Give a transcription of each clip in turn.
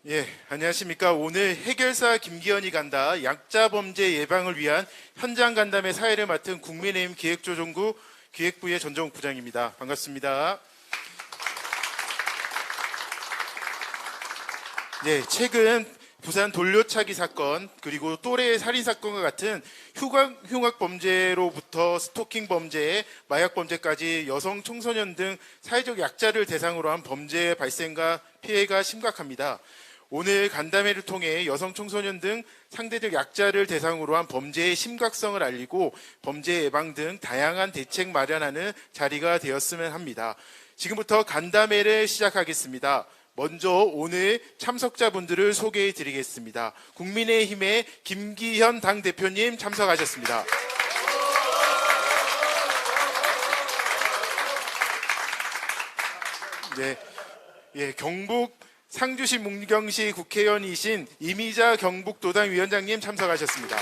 예, 안녕하십니까. 오늘 해결사 김기현이 간다 약자 범죄 예방을 위한 현장 간담회 사회를 맡은 국민의힘 기획조정부 기획부의 전정욱 부장입니다. 반갑습니다. 네, 최근 부산 돌려차기 사건 그리고 또래 살인 사건과 같은 흉악 범죄로부터 스토킹 범죄, 마약 범죄까지 여성 청소년 등 사회적 약자를 대상으로 한 범죄 발생과 피해가 심각합니다. 오늘 간담회를 통해 여성 청소년 등 상대적 약자를 대상으로 한 범죄의 심각성을 알리고 범죄 예방 등 다양한 대책 마련하는 자리가 되었으면 합니다. 지금부터 간담회를 시작하겠습니다. 먼저 오늘 참석자분들을 소개해 드리겠습니다. 국민의힘의 김기현 당대표님 참석하셨습니다. 네, 경북 상주시 문경시 국회의원이신 이미자 경북도당 위원장님 참석하셨습니다.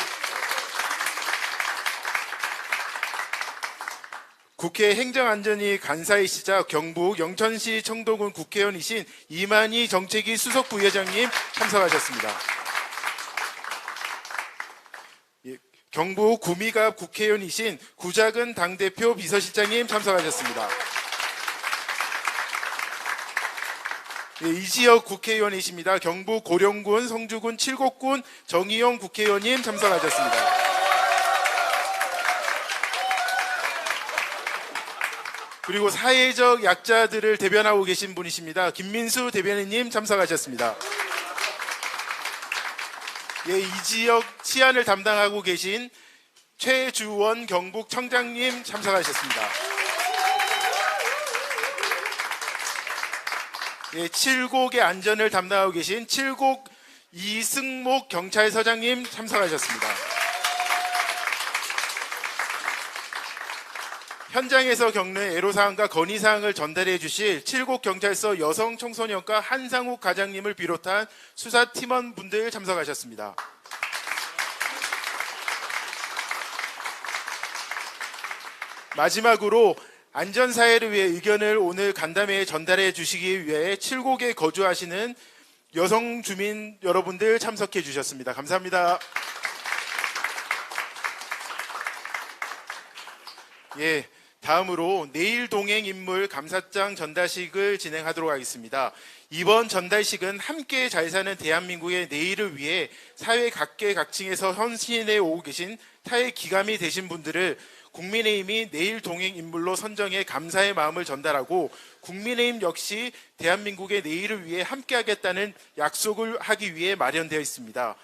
국회 행정안전위 간사이시자 경북 영천시 청도군 국회의원이신 이만희 정책위 수석부의장님 참석하셨습니다. 경북 구미갑 국회의원이신 구작은 당대표 비서실장님 참석하셨습니다. 이 지역 국회의원이십니다. 경북 고령군, 성주군, 칠곡군 정의용 국회의원님 참석하셨습니다. 그리고 사회적 약자들을 대변하고 계신 분이십니다. 김민수 대변인님 참석하셨습니다. 예, 이 지역 치안을 담당하고 계신 최주원 경북청장님 참석하셨습니다. 예, 칠곡의 안전을 담당하고 계신 칠곡 이승목 경찰서장님 참석하셨습니다. 현장에서 겪는 애로사항과 건의사항을 전달해 주실 칠곡경찰서 여성청소년과 한상욱 과장님을 비롯한 수사팀원분들 참석하셨습니다. 마지막으로 안전사회를 위해 의견을 오늘 간담회에 전달해 주시기 위해 칠곡에 거주하시는 여성 주민 여러분들 참석해 주셨습니다. 감사합니다. 예, 다음으로 내일 동행 인물 감사장 전달식을 진행하도록 하겠습니다. 이번 전달식은 함께 잘 사는 대한민국의 내일을 위해 사회 각계각층에서 헌신해 오고 계신 타의 기감이 되신 분들을 국민의힘이 내일 동행 인물로 선정해 감사의 마음을 전달하고 국민의힘 역시 대한민국의 내일을 위해 함께하겠다는 약속을 하기 위해 마련되어 있습니다.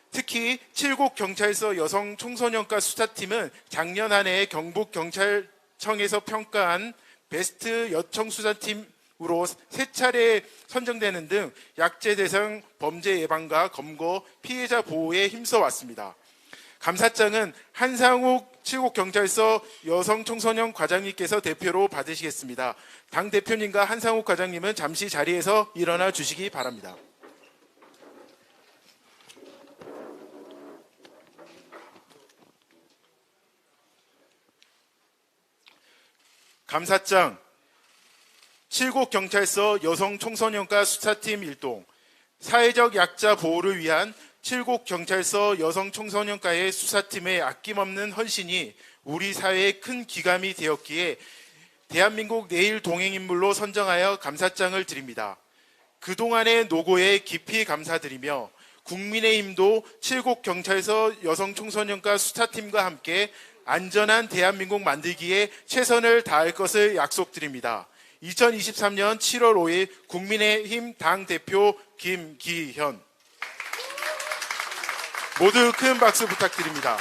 특히 칠곡경찰서 여성청소년과 수사팀은 작년 한 해 경북경찰청에서 평가한 베스트 여청수사팀으로 3차례 선정되는 등 약제 대상 범죄 예방과 검거, 피해자 보호에 힘써왔습니다. 감사장은 한상욱 칠곡경찰서 여성청소년 과장님께서 대표로 받으시겠습니다. 당대표님과 한상욱 과장님은 잠시 자리에서 일어나 주시기 바랍니다. 감사장 칠곡경찰서 여성청소년과 수사팀 일동 사회적 약자 보호를 위한 칠곡경찰서 여성청소년과의 수사팀의 아낌없는 헌신이 우리 사회에 큰 기감이 되었기에 대한민국 내일 동행인물로 선정하여 감사장을 드립니다. 그동안의 노고에 깊이 감사드리며 국민의힘도 칠곡경찰서 여성청소년과 수사팀과 함께 안전한 대한민국 만들기에 최선을 다할 것을 약속드립니다. 2023년 7월 5일 국민의힘 당대표 김기현. 모두 큰 박수 부탁드립니다.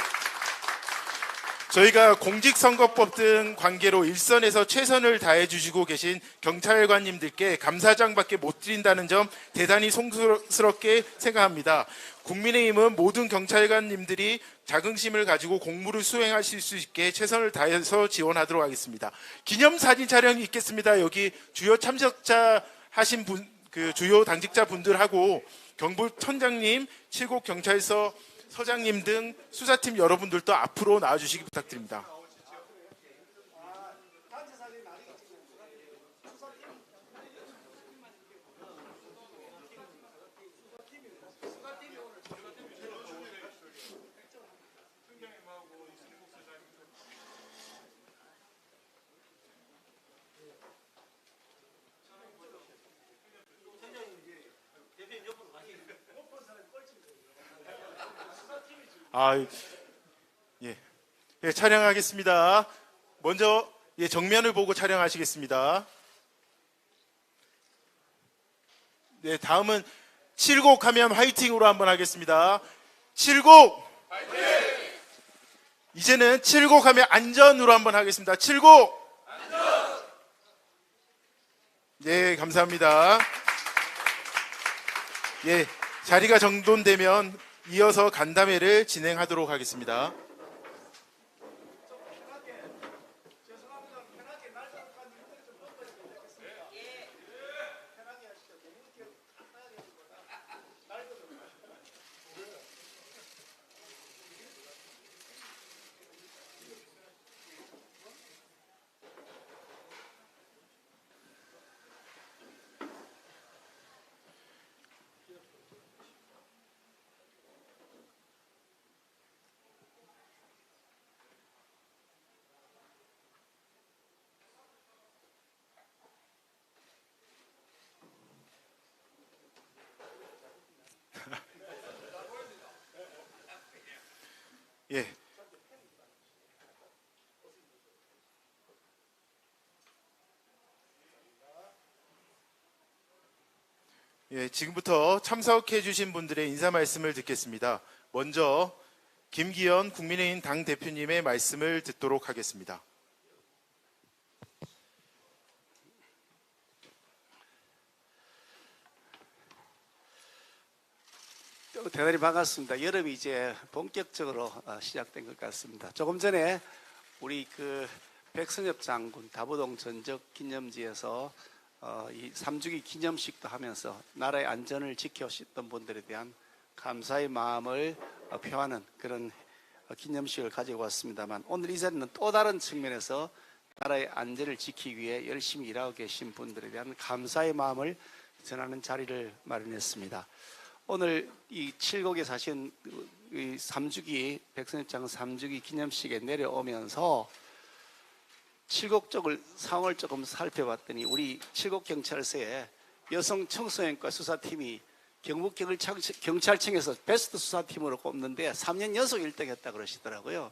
저희가 공직선거법 등 관계로 일선에서 최선을 다해 주시고 계신 경찰관님들께 감사장밖에 못 드린다는 점 대단히 송구스럽게 생각합니다. 국민의힘은 모든 경찰관님들이 자긍심을 가지고 공무를 수행하실 수 있게 최선을 다해서 지원하도록 하겠습니다. 기념사진 촬영이 있겠습니다. 여기 주요 참석자 하신 분, 주요 당직자 분들하고 경북청장님, 칠곡경찰서 서장님 등 수사팀 여러분들도 앞으로 나와주시기 부탁드립니다. 아, 예. 예, 촬영하겠습니다. 먼저 예, 정면을 보고 촬영하시겠습니다. 네, 다음은 칠곡 하면 화이팅으로 한번 하겠습니다. 칠곡! 화이팅! 이제는 칠곡 하면 안전으로 한번 하겠습니다. 칠곡! 안전! 네, 감사합니다. 예, 자리가 정돈되면 이어서 간담회를 진행하도록 하겠습니다. 예. 예, 지금부터 참석해 주신 분들의 인사 말씀을 듣겠습니다. 먼저 김기현 국민의힘 당대표님의 말씀을 듣도록 하겠습니다. 대단히 반갑습니다. 여름이 이제 본격적으로 시작된 것 같습니다. 조금 전에 우리 백선엽 장군 다부동 전적 기념지에서 이 3주기 기념식도 하면서 나라의 안전을 지켜주셨던 분들에 대한 감사의 마음을 표하는 그런 기념식을 가지고 왔습니다만, 오늘 이 자리는 또 다른 측면에서 나라의 안전을 지키기 위해 열심히 일하고 계신 분들에 대한 감사의 마음을 전하는 자리를 마련했습니다. 오늘 이 칠곡에 사신 이 3주기 백선엽 장군 3주기 기념식에 내려오면서 칠곡 쪽을 상황을 조금 살펴봤더니, 우리 칠곡경찰서에 여성 청소년과 수사팀이 경북경찰청에서 베스트 수사팀으로 꼽는데 3년 연속 1등 했다 그러시더라고요.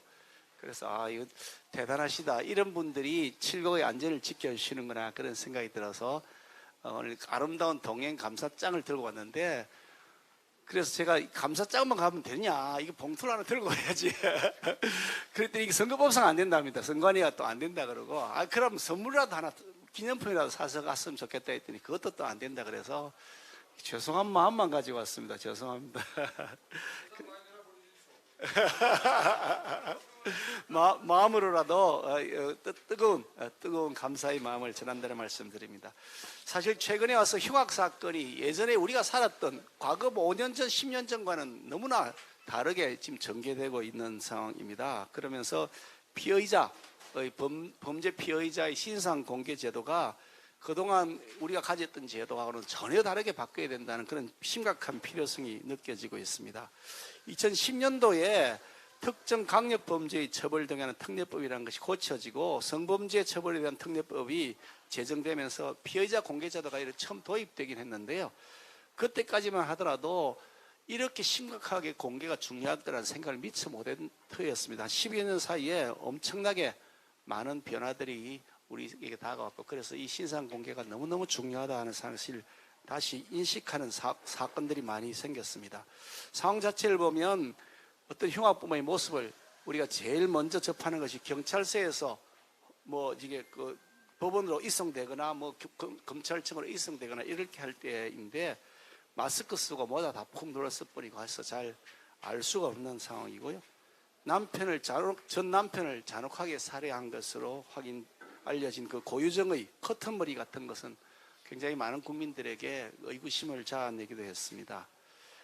그래서 이거 대단하시다, 이런 분들이 칠곡의 안전을 지켜주시는구나, 그런 생각이 들어서 오늘 아름다운 동행 감사장을 들고 왔는데, 그래서 제가 감사장만 가면 되냐, 이거 봉투를 하나 들고 가야지. 그랬더니 이게 선거법상 안 된답니다. 선관위가 또 안 된다 그러고, 그럼 선물이라도 하나, 기념품이라도 사서 갔으면 좋겠다 했더니 그것도 또 안 된다 그래서 죄송한 마음만 가지고 왔습니다. 죄송합니다. 마음으로라도 뜨거운 감사의 마음을 전한다는 말씀드립니다. 사실 최근에 와서 흉악 사건이 예전에 우리가 살았던 과거 5년 전, 10년 전과는 너무나 다르게 지금 전개되고 있는 상황입니다. 그러면서 범죄 피해자의 신상 공개 제도가 그동안 우리가 가졌던 제도하고는 전혀 다르게 바뀌어야 된다는 그런 심각한 필요성이 느껴지고 있습니다. 2010년도에 특정 강력범죄의 처벌 등에 하는 특례법이라는 것이 고쳐지고 성범죄 처벌에 대한 특례법이 제정되면서 피해자 공개 제도가 처음 도입되긴 했는데요. 그때까지만 하더라도 이렇게 심각하게 공개가 중요하다는 생각을 미처 못한 터였습니다. 12여 년 사이에 엄청나게 많은 변화들이 우리에게 다가왔고, 그래서 이 신상 공개가 너무너무 중요하다는 사실을 다시 인식하는 사건들이 많이 생겼습니다. 상황 자체를 보면 어떤 흉악범의 모습을 우리가 제일 먼저 접하는 것이 경찰서에서 이게 법원으로 이송되거나 검찰청으로 이송되거나 이렇게 할 때인데, 마스크 쓰고 모자 다 푹 눌렀을 뿐이고 해서 잘 알 수가 없는 상황이고요. 전 남편을 잔혹하게 살해한 것으로 알려진 그 고유정의 커튼머리 같은 것은 굉장히 많은 국민들에게 의구심을 자아내기도 했습니다.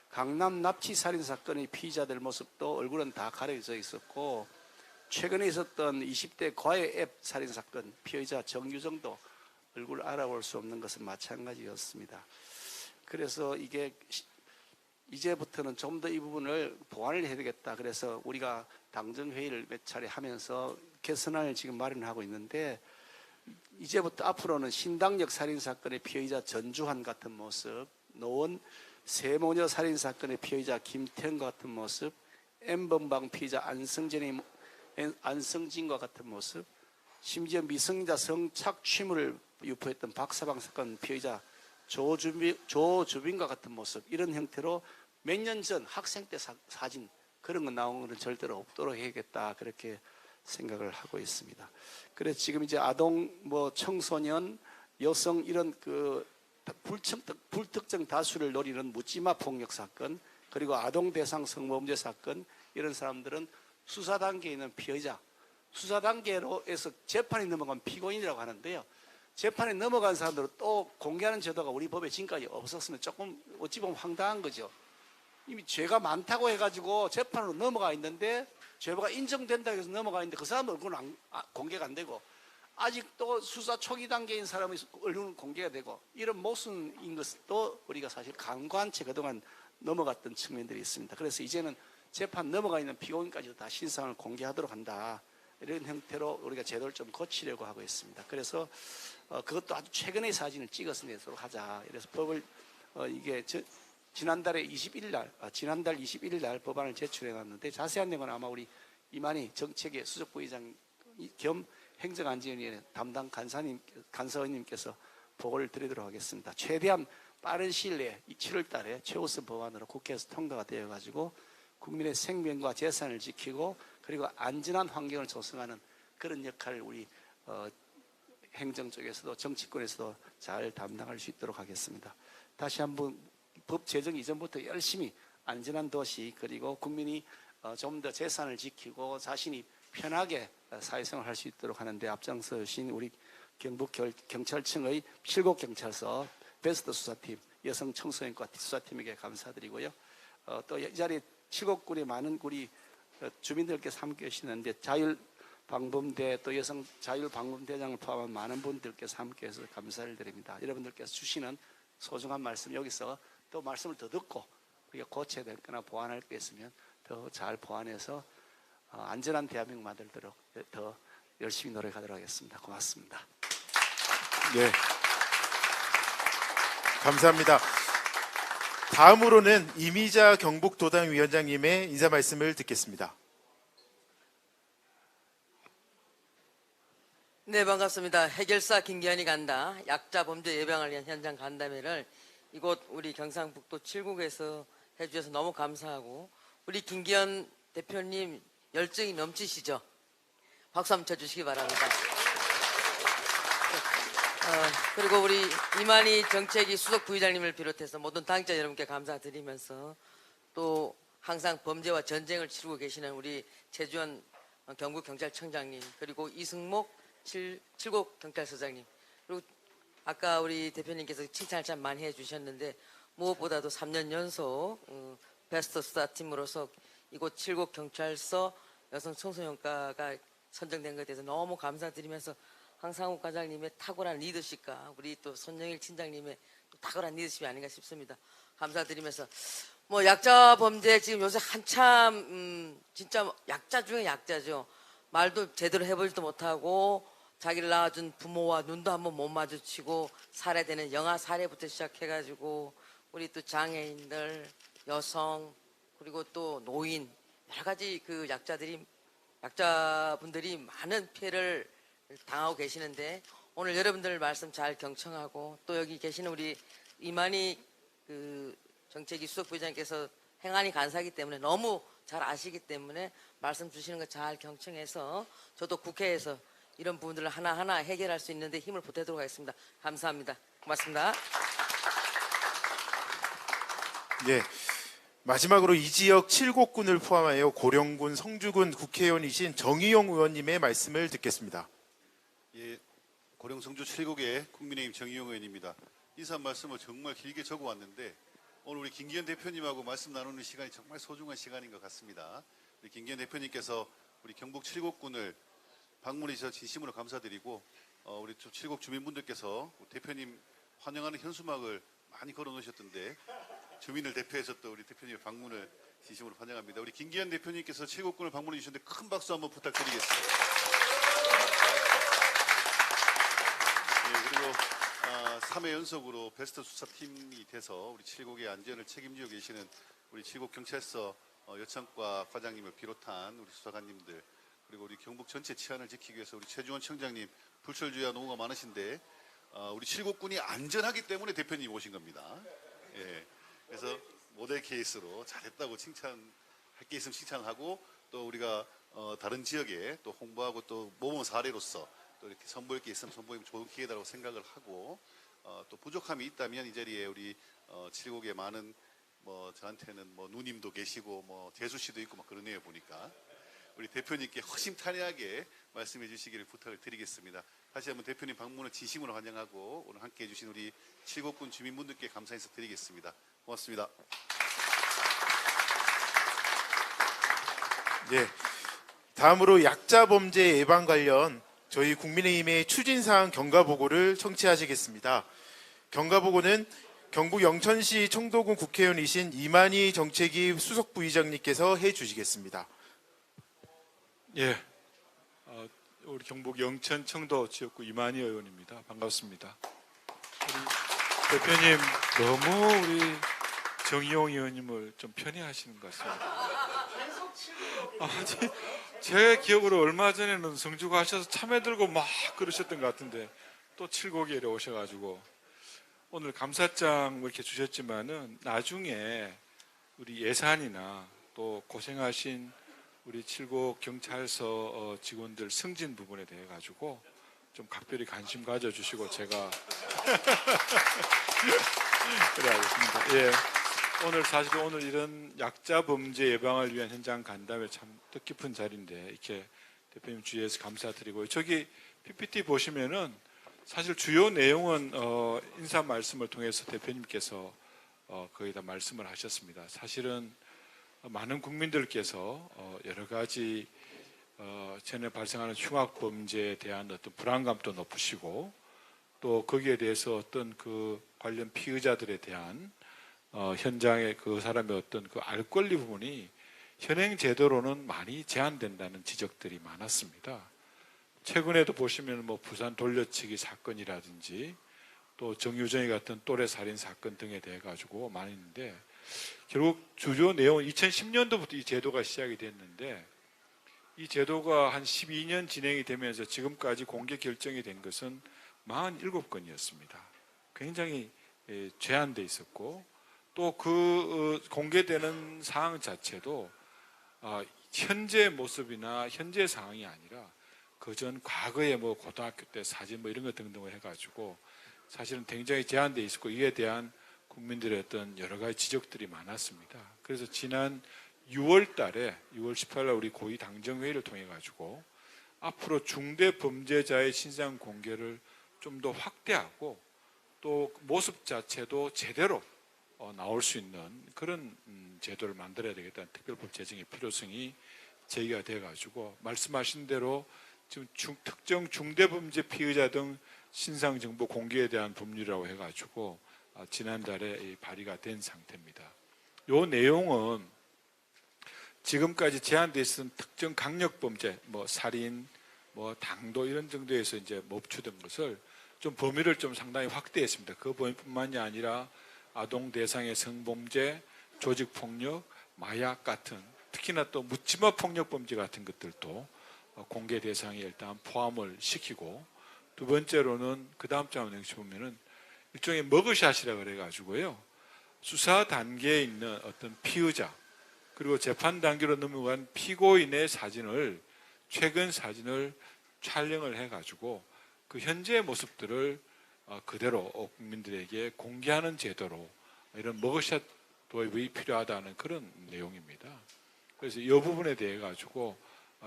강남 납치 살인 사건의 피의자들 모습도 얼굴은 다 가려져 있었고, 최근에 있었던 20대 과외 앱 살인 사건 피의자 정유정도 얼굴 알아볼 수 없는 것은 마찬가지였습니다. 그래서 이제부터는 좀 더 이 부분을 보완을 해야 되겠다. 그래서 우리가 당정회의를 몇 차례 하면서 개선안을 지금 마련하고 있는데, 이제부터 앞으로는 신당역 살인사건의 피해자 전주환 같은 모습, 노원 세모녀 살인사건의 피해자 김태형 같은 모습, N번방 피의자 안성진과 같은 모습, 심지어 미성년자 성착취물을 유포했던 박사방 사건 피의자 조주빈과 같은 모습, 이런 형태로 몇 년 전 학생 때 사진 그런 거 나오는 건 절대로 없도록 해야겠다, 그렇게 생각을 하고 있습니다. 그래서 지금 이제 아동, 청소년, 여성 이런 그 불특정 다수를 노리는 묻지마 폭력 사건, 그리고 아동 대상 성범죄 사건, 이런 사람들은 수사 단계에 있는 피의자, 수사 단계로 해서 재판이 넘어간 피고인이라고 하는데요. 재판에 넘어간 사람들을 또 공개하는 제도가 우리 법에 지금까지 없었으면 조금 어찌 보면 황당한 거죠. 이미 죄가 많다고 해가지고 재판으로 넘어가 있는데, 죄가 인정된다고 해서 넘어가 있는데 그 사람 얼굴은 공개가 안 되고, 아직도 수사 초기 단계인 사람의 얼굴은 공개가 되고, 이런 모순인 것도 우리가 사실 간과한 채 그동안 넘어갔던 측면들이 있습니다. 그래서 이제는 재판 넘어가 있는 피고인까지도 다 신상을 공개하도록 한다, 이런 형태로 우리가 제도를 좀 고치려고 하고 있습니다. 그래서 그것도 아주 최근의 사진을 찍어서 내도록 하자. 그래서 법을 이게 지난달 21일 날 법안을 제출해 놨는데, 자세한 내용은 아마 우리 이만희 정책의 수석부의장 겸 행정안전위원회 담당 간사원님께서 보고를 드리도록 하겠습니다. 최대한 빠른 시일 내에 7월 달에 최우선 법안으로 국회에서 통과가 되어가지고 국민의 생명과 재산을 지키고 그리고 안전한 환경을 조성하는 그런 역할을 우리 행정 쪽에서도 정치권에서도 잘 담당할 수 있도록 하겠습니다. 다시 한번 법 제정 이전부터 열심히 안전한 도시, 그리고 국민이 좀 더 재산을 지키고 자신이 편하게 사회생활을 할 수 있도록 하는데 앞장서신 우리 경북경찰청의 칠곡경찰서 베스트 수사팀, 여성 청소년과 수사팀에게 감사드리고요. 또 이 자리에 칠곡군의 많은 우리 주민들께서 함께 계시는데, 자율방범대 또 여성 자율방범대장을 포함한 많은 분들께서 함께해서 감사를 드립니다. 여러분들께서 주시는 소중한 말씀, 여기서 또 말씀을 더 듣고 우리가 고쳐야 될 거나 보완할 게 있으면 더 잘 보완해서 안전한 대한민국 만들도록 더 열심히 노력하도록 하겠습니다. 고맙습니다. 네, 감사합니다. 다음으로는 이미자 경북도당위원장님의 인사 말씀을 듣겠습니다. 네, 반갑습니다. 해결사 김기현이 간다. 약자 범죄 예방을 위한 현장 간담회를 이곳 우리 경상북도 칠곡에서 해주셔서 너무 감사하고, 우리 김기현 대표님 열정이 넘치시죠? 박수 한번 쳐주시기 바랍니다. 그리고 우리 이만희 정책위 수석 부의장님을 비롯해서 모든 당직자 여러분께 감사드리면서, 또 항상 범죄와 전쟁을 치르고 계시는 우리 최주원 경북경찰청장님, 그리고 이승목 칠곡경찰서장님, 그리고 아까 우리 대표님께서 칭찬을 참 많이 해주셨는데, 무엇보다도 3년 연속 베스트 수사팀으로서 이곳 칠곡경찰서 여성 청소년과가 선정된 것에 대해서 너무 감사드리면서, 황상욱 과장님의 탁월한 리더십과 우리 또 손영일 팀장님의 또 탁월한 리더십이 아닌가 싶습니다. 감사드리면서, 약자 범죄 지금 요새 한참 진짜 약자 중에 약자죠. 말도 제대로 해보지도 못하고 자기를 낳아준 부모와 눈도 한번 못 마주치고 살해되는 영아 살해부터 시작해가지고 우리 또 장애인들, 여성, 그리고 또 노인, 여러 가지 그 약자분들이 많은 피해를 당하고 계시는데, 오늘 여러분들 말씀 잘 경청하고, 또 여기 계시는 우리 이만희 그 정책위 수석부의장께서 행안위 간사이기 때문에 너무 잘 아시기 때문에 말씀 주시는 거 잘 경청해서 저도 국회에서 이런 부분들을 하나하나 해결할 수 있는데 힘을 보태도록 하겠습니다. 감사합니다. 고맙습니다. 네, 마지막으로 이 지역 칠곡군을 포함하여 고령군, 성주군 국회의원이신 정의용 의원님의 말씀을 듣겠습니다. 예, 고령 성주 칠곡의 국민의힘 정의용 의원입니다. 인사 말씀을 정말 길게 적어왔는데 오늘 우리 김기현 대표님하고 말씀 나누는 시간이 정말 소중한 시간인 것 같습니다. 우리 김기현 대표님께서 우리 경북 칠곡군을 방문해 주셔서 진심으로 감사드리고, 우리 칠곡 주민분들께서 대표님 환영하는 현수막을 많이 걸어 놓으셨던데 주민을 대표해서 또 우리 대표님의 방문을 진심으로 환영합니다. 우리 김기현 대표님께서 칠곡군을 방문해 주셨는데 큰 박수 한번 부탁드리겠습니다. 네, 그리고 3회 연속으로 베스트 수사팀이 돼서 우리 칠곡의 안전을 책임지고 계시는 우리 칠곡경찰서 여청과 과장님을 비롯한 우리 수사관님들 그리고 우리 경북 전체 치안을 지키기 위해서 우리 최주원 청장님 불철주야 노고가 많으신데 우리 칠곡군이 안전하기 때문에 대표님 오신 겁니다. 예, 그래서 모델 케이스로 잘했다고 칭찬할 게 있으면 칭찬하고 또 우리가 다른 지역에 또 홍보하고 또 모범 사례로서 또 이렇게 선보일 게 있으면 선보이면 좋은 기회다라고 생각을 하고 또 부족함이 있다면 이 자리에 우리 칠곡에 많은 뭐 저한테는 뭐 누님도 계시고 뭐 재수 씨도 있고 막 그러네요 보니까 우리 대표님께 허심탄회하게 말씀해 주시기를 부탁을 드리겠습니다. 다시 한번 대표님 방문을 진심으로 환영하고 오늘 함께 해주신 우리 칠곡군 주민분들께 감사 인사 드리겠습니다. 고맙습니다. 네. 다음으로 약자 범죄 예방 관련 저희 국민의힘의 추진사항 경과보고를 청취하시겠습니다. 경과보고는 경북 영천시 청도군 국회의원이신 이만희 정책위 수석부의장님께서 해주시겠습니다. 예, 우리 경북 영천 청도 지역구 이만희 의원입니다. 반갑습니다. 우리 대표님 너무 우리 정의용 의원님을 좀 편애하시는 것 같습니다. 제 기억으로 얼마 전에는 성주 가셔서 참외 들고 막 그러셨던 것 같은데 또 칠곡에 이래 오셔가지고 오늘 감사장 이렇게 주셨지만은 나중에 우리 예산이나 또 고생하신 우리 칠곡 경찰서 직원들 승진 부분에 대해 가지고 좀 각별히 관심 가져주시고 제가 그래 하겠습니다. 예, 오늘 사실 오늘 이런 약자 범죄 예방을 위한 현장 간담회 참 뜻깊은 자리인데 이렇게 대표님 주위에서 감사드리고요. 저기 PPT 보시면은 사실 주요 내용은 인사 말씀을 통해서 대표님께서 거의 다 말씀을 하셨습니다. 사실은 많은 국민들께서 여러 가지 전에 발생하는 흉악 범죄에 대한 어떤 불안감도 높으시고 또 거기에 대해서 어떤 그 관련 피의자들에 대한 현장의 그 사람의 어떤 그 알 권리 부분이 현행 제도로는 많이 제한된다는 지적들이 많았습니다. 최근에도 보시면 뭐 부산 돌려치기 사건이라든지 또 정유정이 같은 또래 살인 사건 등에 대해 가지고 많이 있는데 결국 주요 내용은 2010년도부터 이 제도가 시작이 됐는데 이 제도가 한 12년 진행이 되면서 지금까지 공개 결정이 된 것은 47건이었습니다. 굉장히 제한돼 있었고 또 그 공개되는 사항 자체도 현재 모습이나 현재 상황이 아니라 그전 과거에 뭐 고등학교 때 사진 뭐 이런 것 등등을 해가지고 사실은 굉장히 제한돼 있었고 이에 대한 국민들의 어떤 여러 가지 지적들이 많았습니다. 그래서 지난 6월 달에 6월 18일 날 우리 고위 당정회의를 통해 가지고 앞으로 중대 범죄자의 신상 공개를 좀 더 확대하고 또 모습 자체도 제대로 나올 수 있는 그런 제도를 만들어야 되겠다는 특별법 제정의 필요성이 제기가 돼 가지고 말씀하신 대로 지금 특정 중대범죄 피의자 등 신상 정보 공개에 대한 법률이라고 해가지고 지난달에 발의가 된 상태입니다. 이 내용은 지금까지 제한돼 있었던 특정 강력범죄, 뭐 살인, 뭐 당도 이런 정도에서 이제 멈추던 것을 좀 범위를 좀 상당히 확대했습니다. 그 범위뿐만이 아니라 아동 대상의 성범죄, 조직폭력, 마약 같은 특히나 또 묻지마 폭력범죄 같은 것들도 공개 대상에 일단 포함을 시키고 두 번째로는 그 다음 장 내용 보면은 일종의 머그샷이라 그래가지고요 수사 단계에 있는 어떤 피의자 그리고 재판 단계로 넘어간 피고인의 사진을 최근 사진을 촬영을 해가지고 그 현재의 모습들을 그대로 국민들에게 공개하는 제도로 이런 머그샷 도입이 필요하다는 그런 내용입니다. 그래서 이 부분에 대해 가지고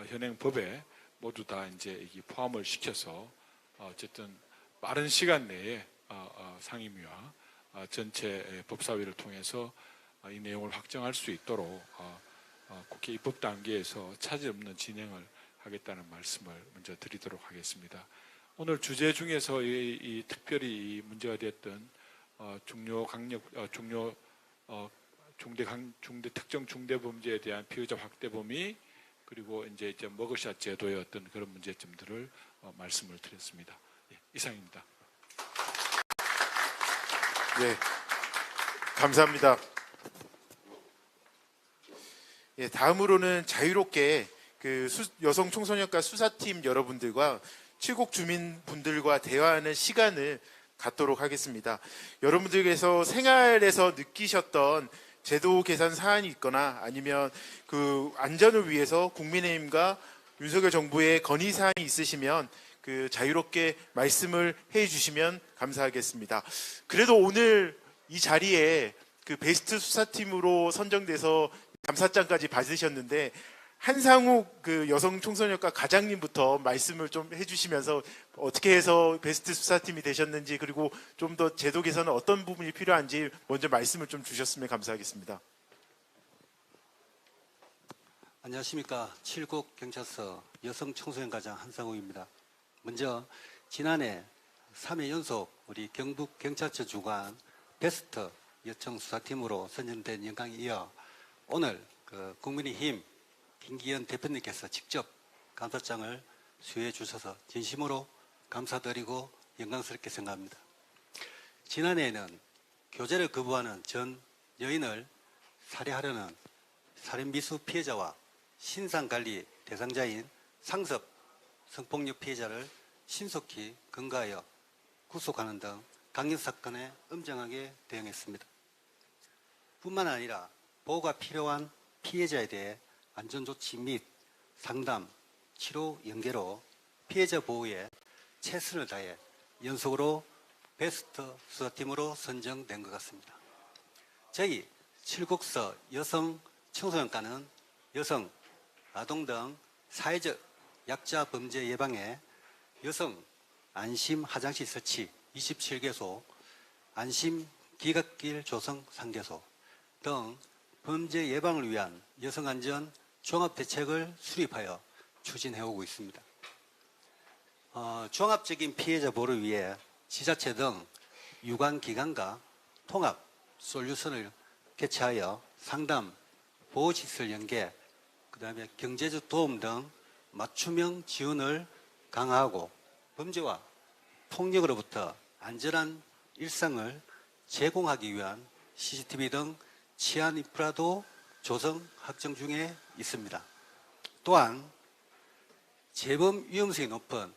현행 법에 모두 다 이제 포함을 시켜서 어쨌든 빠른 시간 내에 상임위와 전체 법사위를 통해서 이 내용을 확정할 수 있도록 국회 입법 단계에서 차질 없는 진행을 하겠다는 말씀을 먼저 드리도록 하겠습니다. 오늘 주제 중에서 특별히 문제가 됐던 특정 중대 범죄에 대한 피의자 확대 범위 그리고 이제 머그샷 제도의 어떤 그런 문제점들을 말씀을 드렸습니다. 예, 이상입니다. 네, 감사합니다. 예, 다음으로는 자유롭게 그 여성 청소년과 수사팀 여러분들과 칠곡 주민분들과 대화하는 시간을 갖도록 하겠습니다. 여러분들께서 생활에서 느끼셨던 제도 개선 사안이 있거나 아니면 그 안전을 위해서 국민의힘과 윤석열 정부의 건의 사항이 있으시면 그 자유롭게 말씀을 해 주시면 감사하겠습니다. 그래도 오늘 이 자리에 그 베스트 수사팀으로 선정돼서 감사장까지 받으셨는데 한상욱 그 여성 청소년과 과장님부터 말씀을 좀 해주시면서 어떻게 해서 베스트 수사팀이 되셨는지 그리고 좀 더 제도 개선은 어떤 부분이 필요한지 먼저 말씀을 좀 주셨으면 감사하겠습니다. 안녕하십니까. 칠곡 경찰서 여성 청소년 과장 한상욱입니다. 먼저 지난해 3회 연속 우리 경북 경찰청 주관 베스트 여청 수사팀으로 선정된 영광에 이어 오늘 그 국민의힘 김기현 대표님께서 직접 감사장을 수여해 주셔서 진심으로 감사드리고 영광스럽게 생각합니다. 지난해에는 교제를 거부하는 전 여인을 살해하려는 살인미수 피해자와 신상관리 대상자인 상습 성폭력 피해자를 신속히 검거하여 구속하는 등 강력사건에 엄정하게 대응했습니다. 뿐만 아니라 보호가 필요한 피해자에 대해 안전조치 및 상담, 치료 연계로 피해자 보호에 최선을 다해 연속으로 베스트 수사팀으로 선정된 것 같습니다. 저희 칠곡서 여성 청소년과는 여성, 아동 등 사회적 약자 범죄 예방에 여성 안심 화장실 설치 27개소, 안심 기각길 조성 3개소 등 범죄 예방을 위한 여성안전 종합대책을 수립하여 추진해오고 있습니다. 종합적인 피해자 보호를 위해 지자체 등 유관기관과 통합 솔루션을 개최하여 상담, 보호시설 연계, 그 다음에 경제적 도움 등 맞춤형 지원을 강화하고 범죄와 폭력으로부터 안전한 일상을 제공하기 위한 CCTV 등 치안 인프라도 조성 확정 중에 있습니다. 또한 재범 위험성이 높은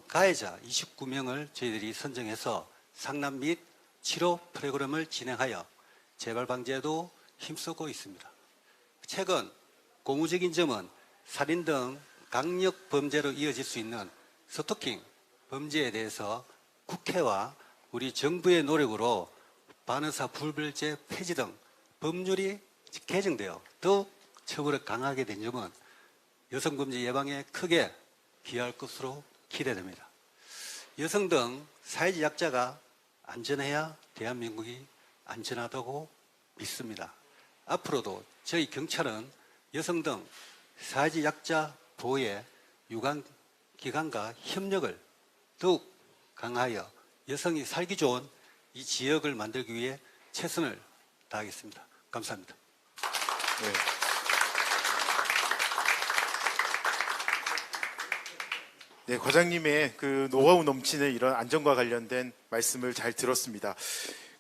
가해자 29명을 저희들이 선정해서 상담 및 치료 프로그램을 진행하여 재발 방지에도 힘쓰고 있습니다. 최근 고무적인 점은 살인 등 강력 범죄로 이어질 수 있는 스토킹 범죄에 대해서 국회와 우리 정부의 노력으로 반의사 불벌죄 폐지 등 법률이 개정되어 더욱 처벌을 강하게 된 점은 여성범죄 예방에 크게 기여할 것으로 기대됩니다. 여성 등 사회적 약자가 안전해야 대한민국이 안전하다고 믿습니다. 앞으로도 저희 경찰은 여성 등 사회적 약자 보호에 유관기관과 협력을 더욱 강하여 여성이 살기 좋은 이 지역을 만들기 위해 최선을 다하겠습니다. 감사합니다. 네. 네, 과장님의 그 노하우 넘치는 이런 안전과 관련된 말씀을 잘 들었습니다.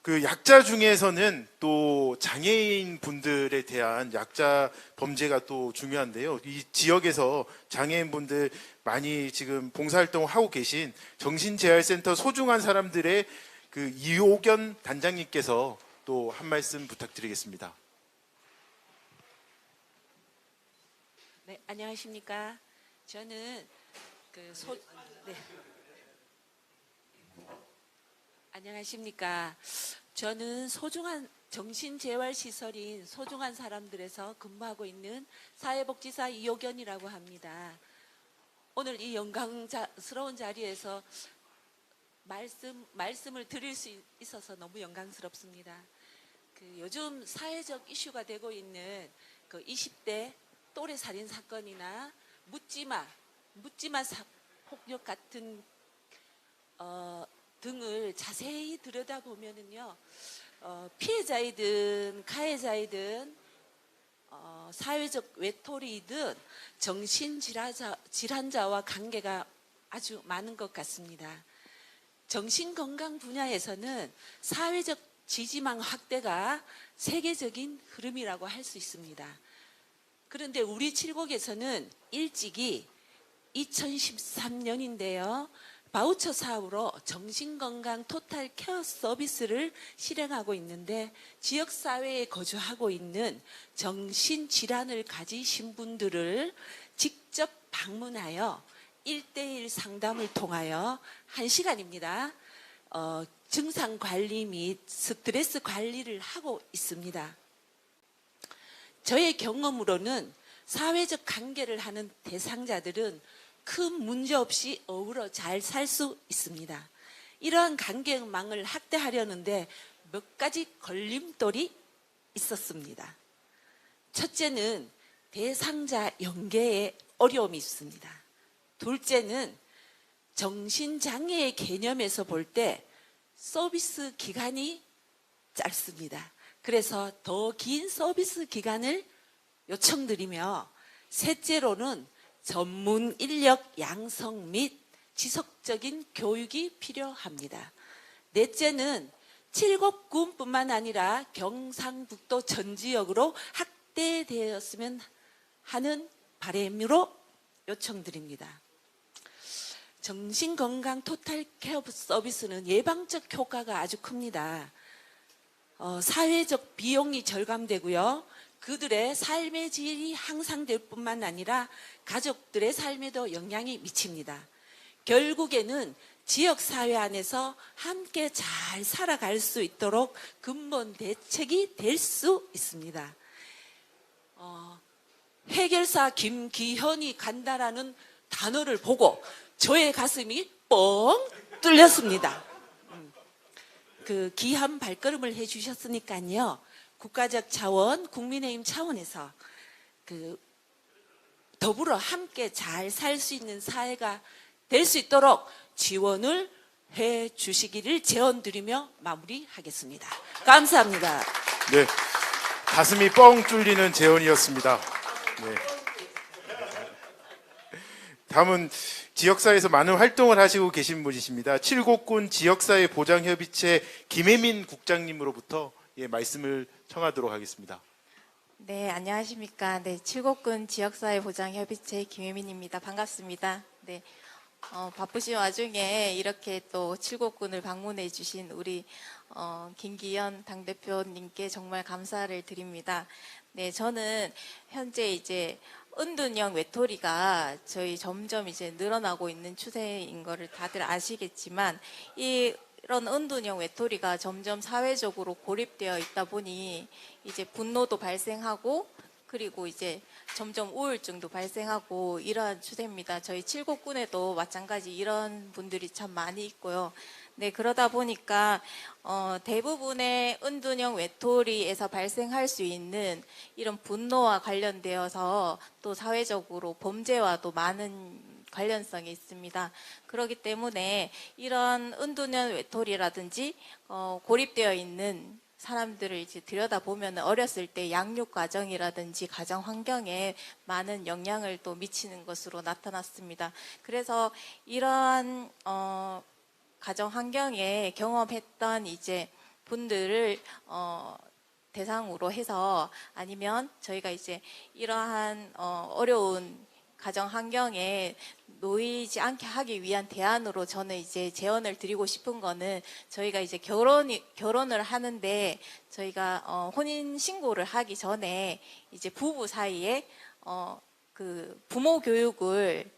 그 약자 중에서는 또 장애인 분들에 대한 약자 범죄가 또 중요한데요. 이 지역에서 장애인 분들 많이 지금 봉사활동을 하고 계신 정신재활센터 소중한 사람들의 그 이호견 단장님께서 또 한 말씀 부탁드리겠습니다. 네, 안녕하십니까. 저는 네. 안녕하십니까. 저는 소중한 정신재활시설인 소중한 사람들에서 근무하고 있는 사회복지사 이호견이라고 합니다. 오늘 이 영광스러운 자리에서 말씀을 드릴 수 있어서 너무 영광스럽습니다. 요즘 사회적 이슈가 되고 있는 20대 또래 살인 사건이나 묻지마 폭력 같은 등을 자세히 들여다보면은요, 피해자이든 가해자이든 사회적 외톨이든 정신질환자와 관계가 아주 많은 것 같습니다. 정신건강 분야에서는 사회적 지지망 확대가 세계적인 흐름이라고 할 수 있습니다. 그런데 우리 칠곡에서는 일찍이 2013년인데요. 바우처 사업으로 정신건강 토탈 케어 서비스를 실행하고 있는데 지역사회에 거주하고 있는 정신질환을 가지신 분들을 직접 방문하여 1대1 상담을 통하여 1시간입니다. 증상 관리 및 스트레스 관리를 하고 있습니다. 저의 경험으로는 사회적 관계를 하는 대상자들은 큰 문제 없이 어우러 잘 살 수 있습니다. 이러한 관계망을 확대하려는데 몇 가지 걸림돌이 있었습니다. 첫째는 대상자 연계에 어려움이 있습니다. 둘째는 정신장애의 개념에서 볼 때 서비스 기간이 짧습니다. 그래서 더 긴 서비스 기간을 요청드리며, 셋째로는 전문 인력 양성 및 지속적인 교육이 필요합니다. 넷째는 칠곡군뿐만 아니라 경상북도 전 지역으로 확대되었으면 하는 바람으로 요청드립니다. 정신건강 토탈 케어 서비스는 예방적 효과가 아주 큽니다. 사회적 비용이 절감되고요. 그들의 삶의 질이 향상될 뿐만 아니라 가족들의 삶에도 영향이 미칩니다. 결국에는 지역사회 안에서 함께 잘 살아갈 수 있도록 근본 대책이 될 수 있습니다. 해결사 김기현이 간다라는 단어를 보고 저의 가슴이 뻥 뚫렸습니다. 그 귀한 발걸음을 해주셨으니까요. 국가적 차원, 국민의힘 차원에서 더불어 함께 잘 살 수 있는 사회가 될 수 있도록 지원을 해 주시기를 제언드리며 마무리하겠습니다. 감사합니다. 네, 가슴이 뻥 뚫리는 재언이었습니다. 네. 다음은 지역사회에서 많은 활동을 하시고 계신 분이십니다. 칠곡군 지역사회 보장협의체 김혜민 국장님으로부터 말씀을 청하도록 하겠습니다. 네, 안녕하십니까. 네, 칠곡군 지역사회 보장협의체 김혜민입니다. 반갑습니다. 네, 바쁘신 와중에 이렇게 또 칠곡군을 방문해 주신 우리 김기현 당대표님께 정말 감사를 드립니다. 네, 저는 현재 이제 은둔형 외톨이가 저희 점점 이제 늘어나고 있는 추세인 거를 다들 아시겠지만, 이런 은둔형 외톨이가 점점 사회적으로 고립되어 있다 보니 이제 분노도 발생하고, 그리고 이제 점점 우울증도 발생하고 이러한 추세입니다. 저희 칠곡군에도 마찬가지 이런 분들이 참 많이 있고요. 네, 그러다 보니까 대부분의 은둔형 외톨이에서 발생할 수 있는 이런 분노와 관련되어서 또 사회적으로 범죄와도 많은 관련성이 있습니다. 그렇기 때문에 이런 은둔형 외톨이라든지 고립되어 있는 사람들을 이제 들여다보면 어렸을 때 양육 과정이라든지 가정 환경에 많은 영향을 또 미치는 것으로 나타났습니다. 그래서 이러한 가정 환경에 경험했던 이제 분들을 대상으로 해서, 아니면 저희가 이제 이러한 어려운 가정 환경에 놓이지 않게 하기 위한 대안으로 저는 이제 제언을 드리고 싶은 거는, 저희가 이제 결혼을 하는데 저희가 혼인 신고를 하기 전에 이제 부부 사이에 그 부모 교육을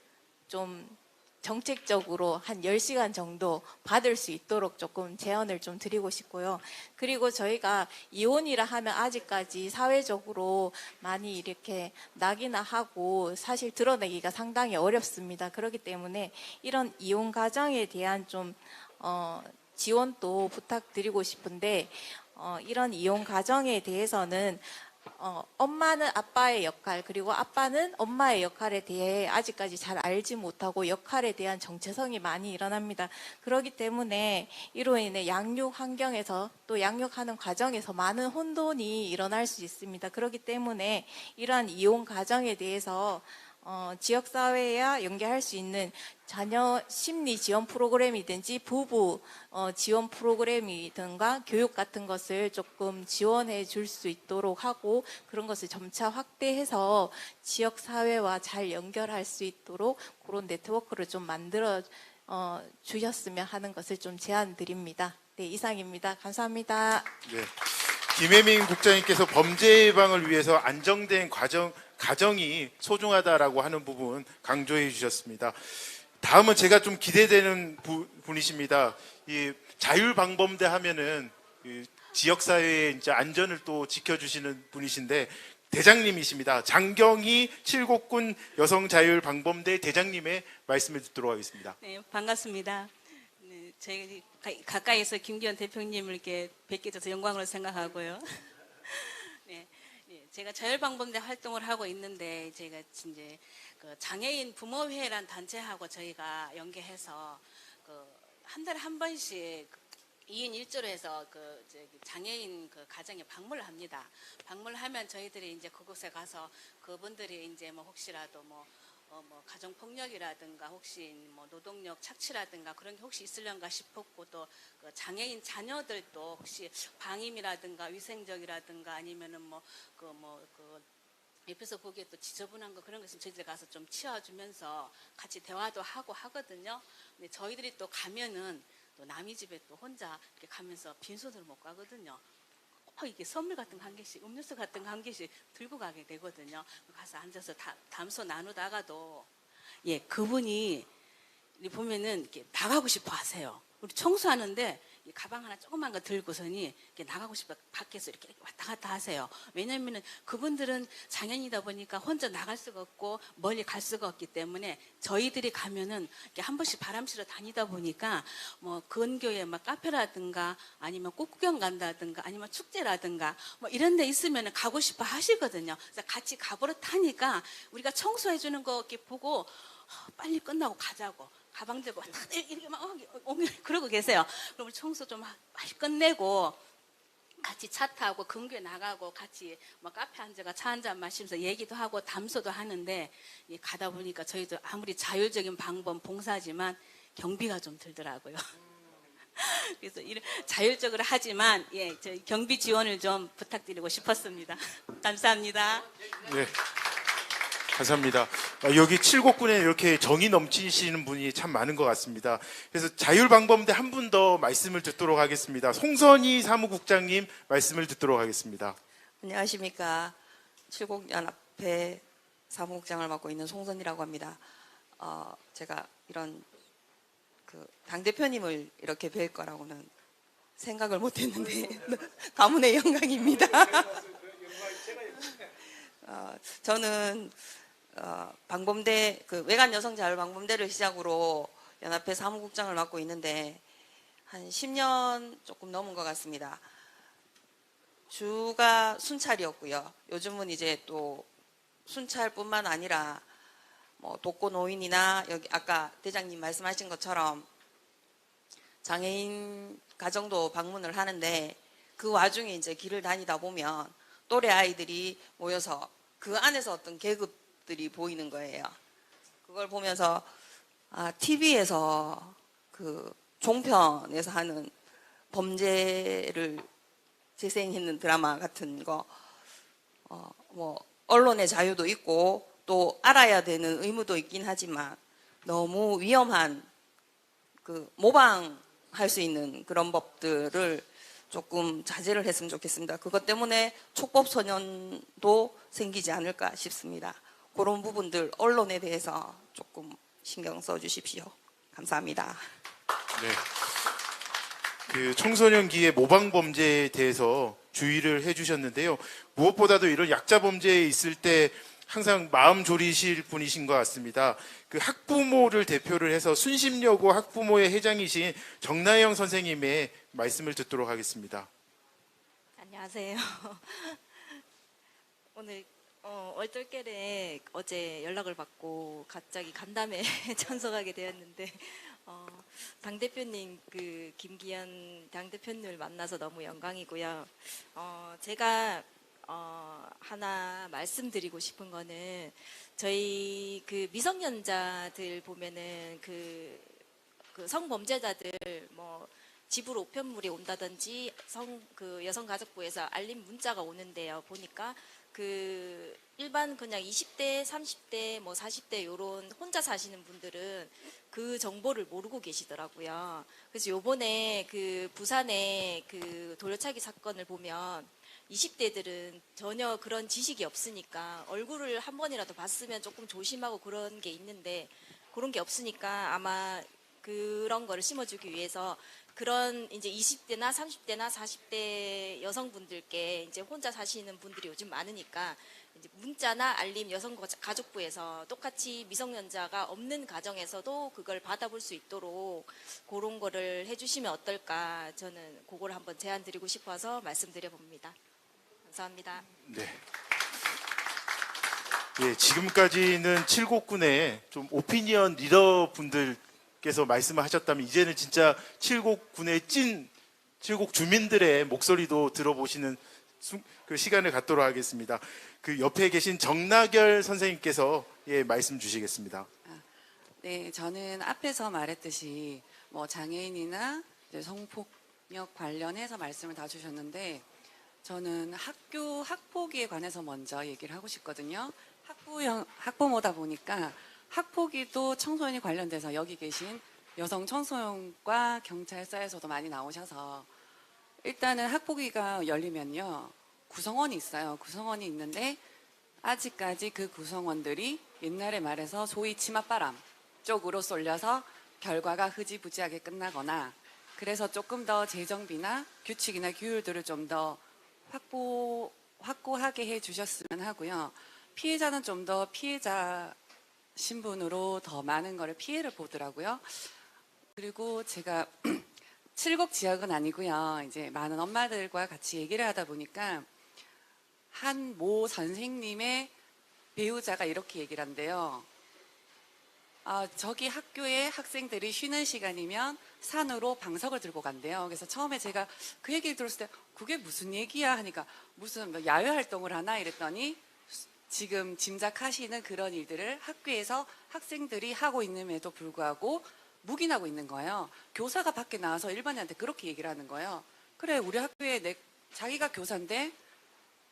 좀 정책적으로 한 10시간 정도 받을 수 있도록 조금 제언을 좀 드리고 싶고요. 그리고 저희가 이혼이라 하면 아직까지 사회적으로 많이 이렇게 낙이나 하고 사실 드러내기가 상당히 어렵습니다. 그렇기 때문에 이런 이혼 가정에 대한 좀 지원도 부탁드리고 싶은데, 이런 이혼 가정에 대해서는 엄마는 아빠의 역할, 그리고 아빠는 엄마의 역할에 대해 아직까지 잘 알지 못하고 역할에 대한 정체성이 많이 일어납니다. 그렇기 때문에 이로 인해 양육 환경에서 또 양육하는 과정에서 많은 혼돈이 일어날 수 있습니다. 그렇기 때문에 이러한 이혼 가정에 대해서 지역사회와 연계할 수 있는 자녀 심리 지원 프로그램이든지 부부 지원 프로그램이든가 교육 같은 것을 조금 지원해 줄 수 있도록 하고 그런 것을 점차 확대해서 지역사회와 잘 연결할 수 있도록 그런 네트워크를 좀 만들어 주셨으면 하는 것을 좀 제안 드립니다. 네, 이상입니다. 감사합니다. 네. 김혜민 국장님께서 범죄 예방을 위해서 안정된 가정이 소중하다라고 하는 부분 강조해 주셨습니다. 다음은 제가 좀 기대되는 분이십니다. 이 자율방범대 하면은 이 지역사회의 이제 안전을 또 지켜주시는 분이신데 대장님이십니다. 장경희 칠곡군 여성자율방범대 대장님의 말씀을 듣도록 하겠습니다. 네, 반갑습니다. 네, 저희 가까이서 김기현 대표님을 이렇게 뵙게 돼서 영광으로 생각하고요. 네, 네, 제가 자율방범대 활동을 하고 있는데 제가 이제 그 장애인 부모회라는 단체하고 저희가 연계해서 한 달에 한 번씩 2인 1조로 해서 장애인 가정에 방문을 합니다. 방문을 하면 저희들이 이제 그곳에 가서 그분들이 이제 뭐 혹시라도 뭐 가정 폭력이라든가 혹시 뭐 노동력 착취라든가 그런 게 혹시 있을런가 싶었고 또 그 장애인 자녀들도 혹시 방임이라든가 위생적이라든가 아니면은 옆에서 보기에 또 지저분한 거 그런 것을 저희들 가서 좀 치워주면서 같이 대화도 하고 하거든요. 근데 저희들이 또 가면은 또 남의 집에 또 혼자 이렇게 가면서 빈손으로 못 가거든요. 꼭 이게 선물 같은 거 한 개씩, 음료수 같은 거 한 개씩 들고 가게 되거든요. 가서 앉아서 담소 나누다가도 예 그분이 보면은 이렇게 나가고 싶어 하세요. 우리 청소하는데 이 가방 하나 조그만 거 들고서니 이렇게 나가고 싶어 밖에서 이렇게 왔다 갔다 하세요. 왜냐하면은 그분들은 장애인이다 보니까 혼자 나갈 수가 없고 멀리 갈 수가 없기 때문에 저희들이 가면은 이렇게 한 번씩 바람 쐬러 다니다 보니까 뭐 근교에 막 카페라든가 아니면 꽃구경 간다든가 아니면 축제라든가 뭐 이런 데 있으면 가고 싶어 하시거든요. 그래서 같이 가버릇하니까 우리가 청소해 주는 거 이렇게 보고 빨리 끝나고 가자고. 가방 들고 이렇게 막 그러고 계세요. 그럼 우리 청소 좀 빨리 끝내고 같이 차 타고 근교에 나가고 같이 뭐 카페 앉아가 차 한잔 마시면서 얘기도 하고 담소도 하는데 가다 보니까 저희도 아무리 자율적인 방법 봉사지만 경비가 좀 들더라고요. 그래서 자율적으로 하지만 저희 경비 지원을 좀 부탁드리고 싶었습니다. 감사합니다. 네. 감사합니다. 여기 칠곡군에 이렇게 정이 넘치시는 분이 참 많은 것 같습니다. 그래서 자율방범대 한 분 더 말씀을 듣도록 하겠습니다. 송선희 사무국장님 말씀을 듣도록 하겠습니다. 안녕하십니까. 칠곡연합회 사무국장을 맡고 있는 송선이라고 합니다. 제가 이런 당대표님을 이렇게 뵐 거라고는 생각을 못했는데 가문의 영광입니다. 저는 방범대 외간 여성 자율 방범대를 시작으로 연합회 사무국장을 맡고 있는데 한 10년 조금 넘은 것 같습니다. 주가 순찰이었고요. 요즘은 이제 또 순찰뿐만 아니라 뭐 독거노인이나 여기 아까 대장님 말씀하신 것처럼 장애인 가정도 방문을 하는데 그 와중에 이제 길을 다니다 보면 또래 아이들이 모여서 그 안에서 어떤 계급들이 보이는 거예요. 그걸 보면서 TV에서 종편에서 하는 범죄를 재생했는 드라마 같은 거, 뭐 언론의 자유도 있고 또 알아야 되는 의무도 있긴 하지만 너무 위험한 모방할 수 있는 그런 법들을 조금 자제를 했으면 좋겠습니다. 그것 때문에 촉법소년도 생기지 않을까 싶습니다. 그런 부분들 언론에 대해서 조금 신경 써주십시오. 감사합니다. 네. 청소년기의 모방 범죄에 대해서 주의를 해주셨는데요. 무엇보다도 이런 약자 범죄에 있을 때 항상 마음 졸이실 분이신 것 같습니다. 학부모를 대표를 해서 순심여고 학부모의 회장이신 정나영 선생님의 말씀을 듣도록 하겠습니다. 안녕하세요. 오늘 얼떨결에 어제 연락을 받고 갑자기 간담회 참석하게 되었는데 당대표님 김기현 당대표님을 만나서 너무 영광이고요. 제가 하나 말씀드리고 싶은 거는 저희 그 미성년자들 보면은 그 성범죄자들 뭐 집으로 우편물이 온다든지 그 여성가족부에서 알림 문자가 오는데요. 보니까 그 일반 그냥 20대, 30대, 뭐 40대 요런 혼자 사시는 분들은 그 정보를 모르고 계시더라고요. 그래서 요번에 그 부산의 그 돌려차기 사건을 보면 20대들은 전혀 그런 지식이 없으니까 얼굴을 한 번이라도 봤으면 조금 조심하고 그런 게 있는데 그런 게 없으니까 아마 그런 거를 심어주기 위해서 그런 이제 20대나 30대나 40대 여성분들께 이제 혼자 사시는 분들이 요즘 많으니까 이제 문자나 알림 여성가족부에서 똑같이 미성년자가 없는 가정에서도 그걸 받아볼 수 있도록 그런 거를 해주시면 어떨까 저는 그걸 한번 제안 드리고 싶어서 말씀드려 봅니다. 감사합니다. 네. 예, 지금까지는 칠곡군의 좀 오피니언 리더 분들께서 말씀을 하셨다면 이제는 진짜 칠곡군의 칠곡 주민들의 목소리도 들어보시는 그 시간을 갖도록 하겠습니다. 그 옆에 계신 정나결 선생님께서 예, 말씀 주시겠습니다. 네, 저는 앞에서 말했듯이 뭐 장애인이나 이제 성폭력 관련해서 말씀을 다 주셨는데 저는 학교 학폭위에 관해서 먼저 얘기를 하고 싶거든요. 학부모다 보니까 학폭위도 청소년이 관련돼서 여기 계신 여성 청소년과 경찰서에서도 많이 나오셔서 일단은 학폭위가 열리면요. 구성원이 있어요. 구성원이 있는데 아직까지 그 구성원들이 옛날에 말해서 소위 치맛바람 쪽으로 쏠려서 결과가 흐지부지하게 끝나거나 그래서 조금 더 재정비나 규칙이나 규율들을 좀 더 확고하게 해 주셨으면 하고요. 피해자는 좀 더 피해자 신분으로 더 많은 거를 피해를 보더라고요. 그리고 제가 칠곡 지역은 아니고요. 이제 많은 엄마들과 같이 얘기를 하다 보니까 한 모 선생님의 배우자가 이렇게 얘기를 한대요. 저기 학교에 학생들이 쉬는 시간이면 산으로 방석을 들고 간대요. 그래서 처음에 제가 그 얘기를 들었을 때 그게 무슨 얘기야 하니까 무슨 뭐 야외 활동을 하나 이랬더니 지금 짐작하시는 그런 일들을 학교에서 학생들이 하고 있음에도 불구하고 묵인하고 있는 거예요. 교사가 밖에 나와서 일반인한테 그렇게 얘기를 하는 거예요. 그래 우리 학교에 자기가 교사인데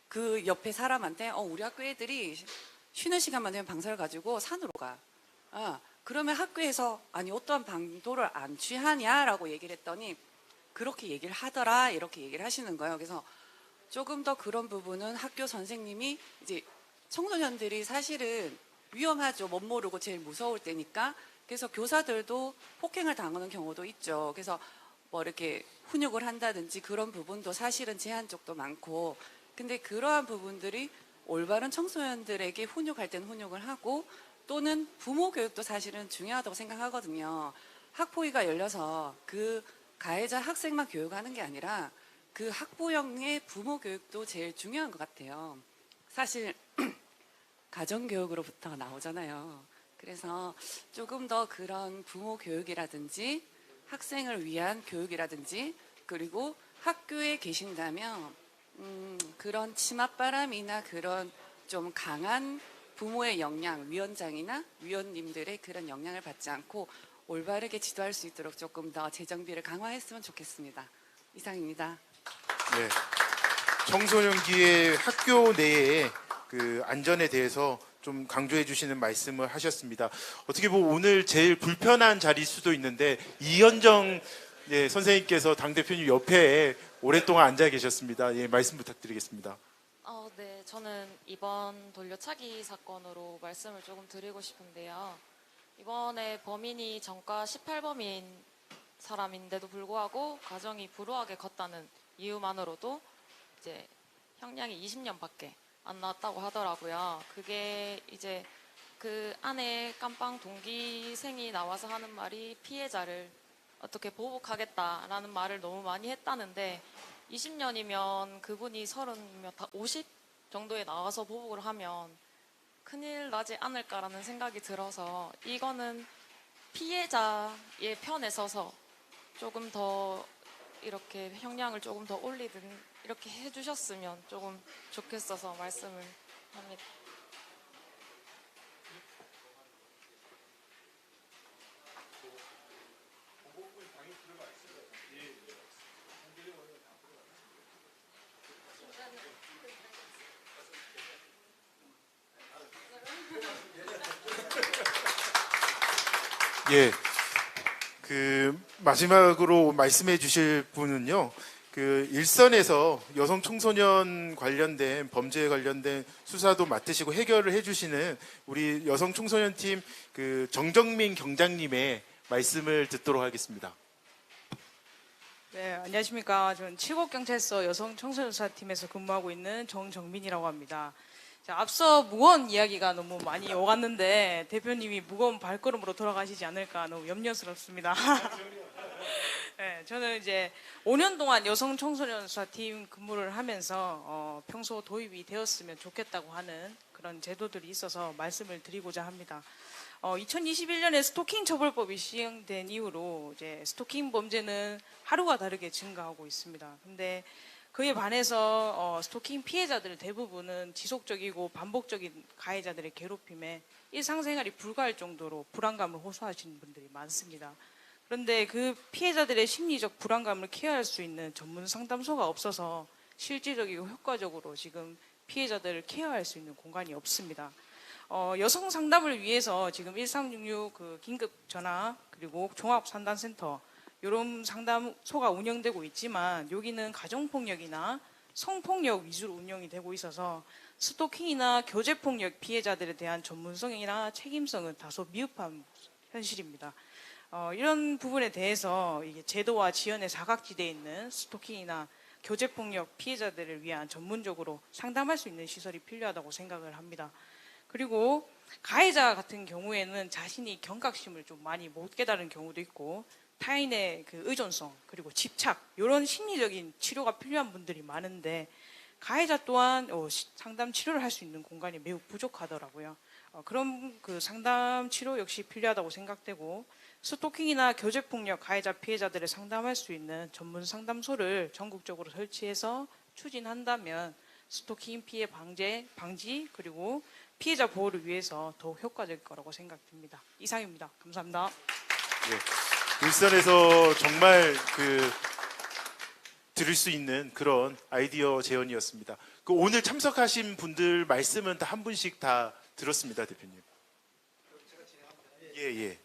그 옆에 사람한테 우리 학교 애들이 쉬는 시간만 되면 방석을 가지고 산으로 가. 그러면 학교에서 아니 어떠한 방도를 안 취하냐라고 얘기를 했더니 그렇게 얘기를 하더라 이렇게 얘기를 하시는 거예요. 그래서 조금 더 그런 부분은 학교 선생님이 이제 청소년들이 사실은 위험하죠. 못 모르고 제일 무서울 때니까. 그래서 교사들도 폭행을 당하는 경우도 있죠. 그래서 뭐 이렇게 훈육을 한다든지 그런 부분도 사실은 제한 쪽도 많고 근데 그러한 부분들이 올바른 청소년들에게 훈육할 때는 훈육을 하고 또는 부모 교육도 사실은 중요하다고 생각하거든요. 학폭위가 열려서 그 가해자 학생만 교육하는 게 아니라 그 학부형의 부모 교육도 제일 중요한 것 같아요. 사실 가정교육으로부터 나오잖아요. 그래서 조금 더 그런 부모 교육이라든지 학생을 위한 교육이라든지 그리고 학교에 계신다면 그런 치맛바람이나 그런 좀 강한 부모의 영향, 위원장이나 위원님들의 그런 영향을 받지 않고 올바르게 지도할 수 있도록 조금 더 재정비를 강화했으면 좋겠습니다. 이상입니다. 네. 청소년기의 학교 내에 그 안전에 대해서 좀 강조해 주시는 말씀을 하셨습니다. 어떻게 보면 오늘 제일 불편한 자리일 수도 있는데 이현정 선생님께서 당대표님 옆에 오랫동안 앉아 계셨습니다. 예, 말씀 부탁드리겠습니다. 네, 저는 이번 돌려차기 사건으로 말씀을 조금 드리고 싶은데요. 이번에 범인이 전과 18범인 사람인데도 불구하고 가정이 불우하게 컸다는 이유만으로도 이제 형량이 20년밖에 안 나왔다고 하더라고요. 그게 이제 그 안에 깜빵 동기생이 나와서 하는 말이 피해자를 어떻게 보복하겠다라는 말을 너무 많이 했다는데 20년이면 그분이 50 정도에 나와서 보복을 하면 큰일 나지 않을까라는 생각이 들어서 이거는 피해자의 편에 서서 조금 더 이렇게 형량을 조금 더 올리든 이렇게 해주셨으면 조금 좋겠어서 말씀을 합니다. 예. 그 마지막으로 말씀해 주실 분은요. 그 일선에서 여성 청소년 관련된 범죄에 관련된 수사도 맡으시고 해결을 해 주시는 우리 여성 청소년 팀 그 정정민 경장님의 말씀을 듣도록 하겠습니다. 네, 안녕하십니까. 저는 칠곡경찰서 여성청소년수사팀에서 근무하고 있는 정정민이라고 합니다. 자, 앞서 무거운 이야기가 너무 많이 오갔는데 대표님이 무거운 발걸음으로 돌아가시지 않을까 너무 염려스럽습니다. 네, 저는 이제 5년 동안 여성청소년수사팀 근무를 하면서 평소 도입이 되었으면 좋겠다고 하는 그런 제도들이 있어서 말씀을 드리고자 합니다. 2021년에 스토킹 처벌법이 시행된 이후로 이제 스토킹 범죄는 하루가 다르게 증가하고 있습니다. 근데 그에 반해서 스토킹 피해자들 대부분은 지속적이고 반복적인 가해자들의 괴롭힘에 일상생활이 불가할 정도로 불안감을 호소하시는 분들이 많습니다. 그런데 그 피해자들의 심리적 불안감을 케어할 수 있는 전문 상담소가 없어서 실질적이고 효과적으로 지금 피해자들을 케어할 수 있는 공간이 없습니다. 여성 상담을 위해서 지금 1366 그 긴급 전화 그리고 종합 상담센터 이런 상담소가 운영되고 있지만 여기는 가정폭력이나 성폭력 위주로 운영이 되고 있어서 스토킹이나 교제폭력 피해자들에 대한 전문성이나 책임성은 다소 미흡한 현실입니다. 이런 부분에 대해서 이게 제도와 지연의 사각지대에 있는 스토킹이나 교제폭력 피해자들을 위한 전문적으로 상담할 수 있는 시설이 필요하다고 생각을 합니다. 그리고 가해자 같은 경우에는 자신이 경각심을 좀 많이 못 깨달은 경우도 있고 타인의 그 의존성 그리고 집착 이런 심리적인 치료가 필요한 분들이 많은데 가해자 또한 상담 치료를 할 수 있는 공간이 매우 부족하더라고요. 그런 그 상담 치료 역시 필요하다고 생각되고 스토킹이나 교제폭력 가해자 피해자들을 상담할 수 있는 전문 상담소를 전국적으로 설치해서 추진한다면 스토킹 피해 방지 그리고 피해자 보호를 위해서 더욱 효과적일 거라고 생각됩니다. 이상입니다. 감사합니다. 예. 일선에서 정말 들을 수 있는 그런 아이디어 제언이었습니다. 그 오늘 참석하신 분들 말씀은 다 한 분씩 다 들었습니다, 대표님. 예.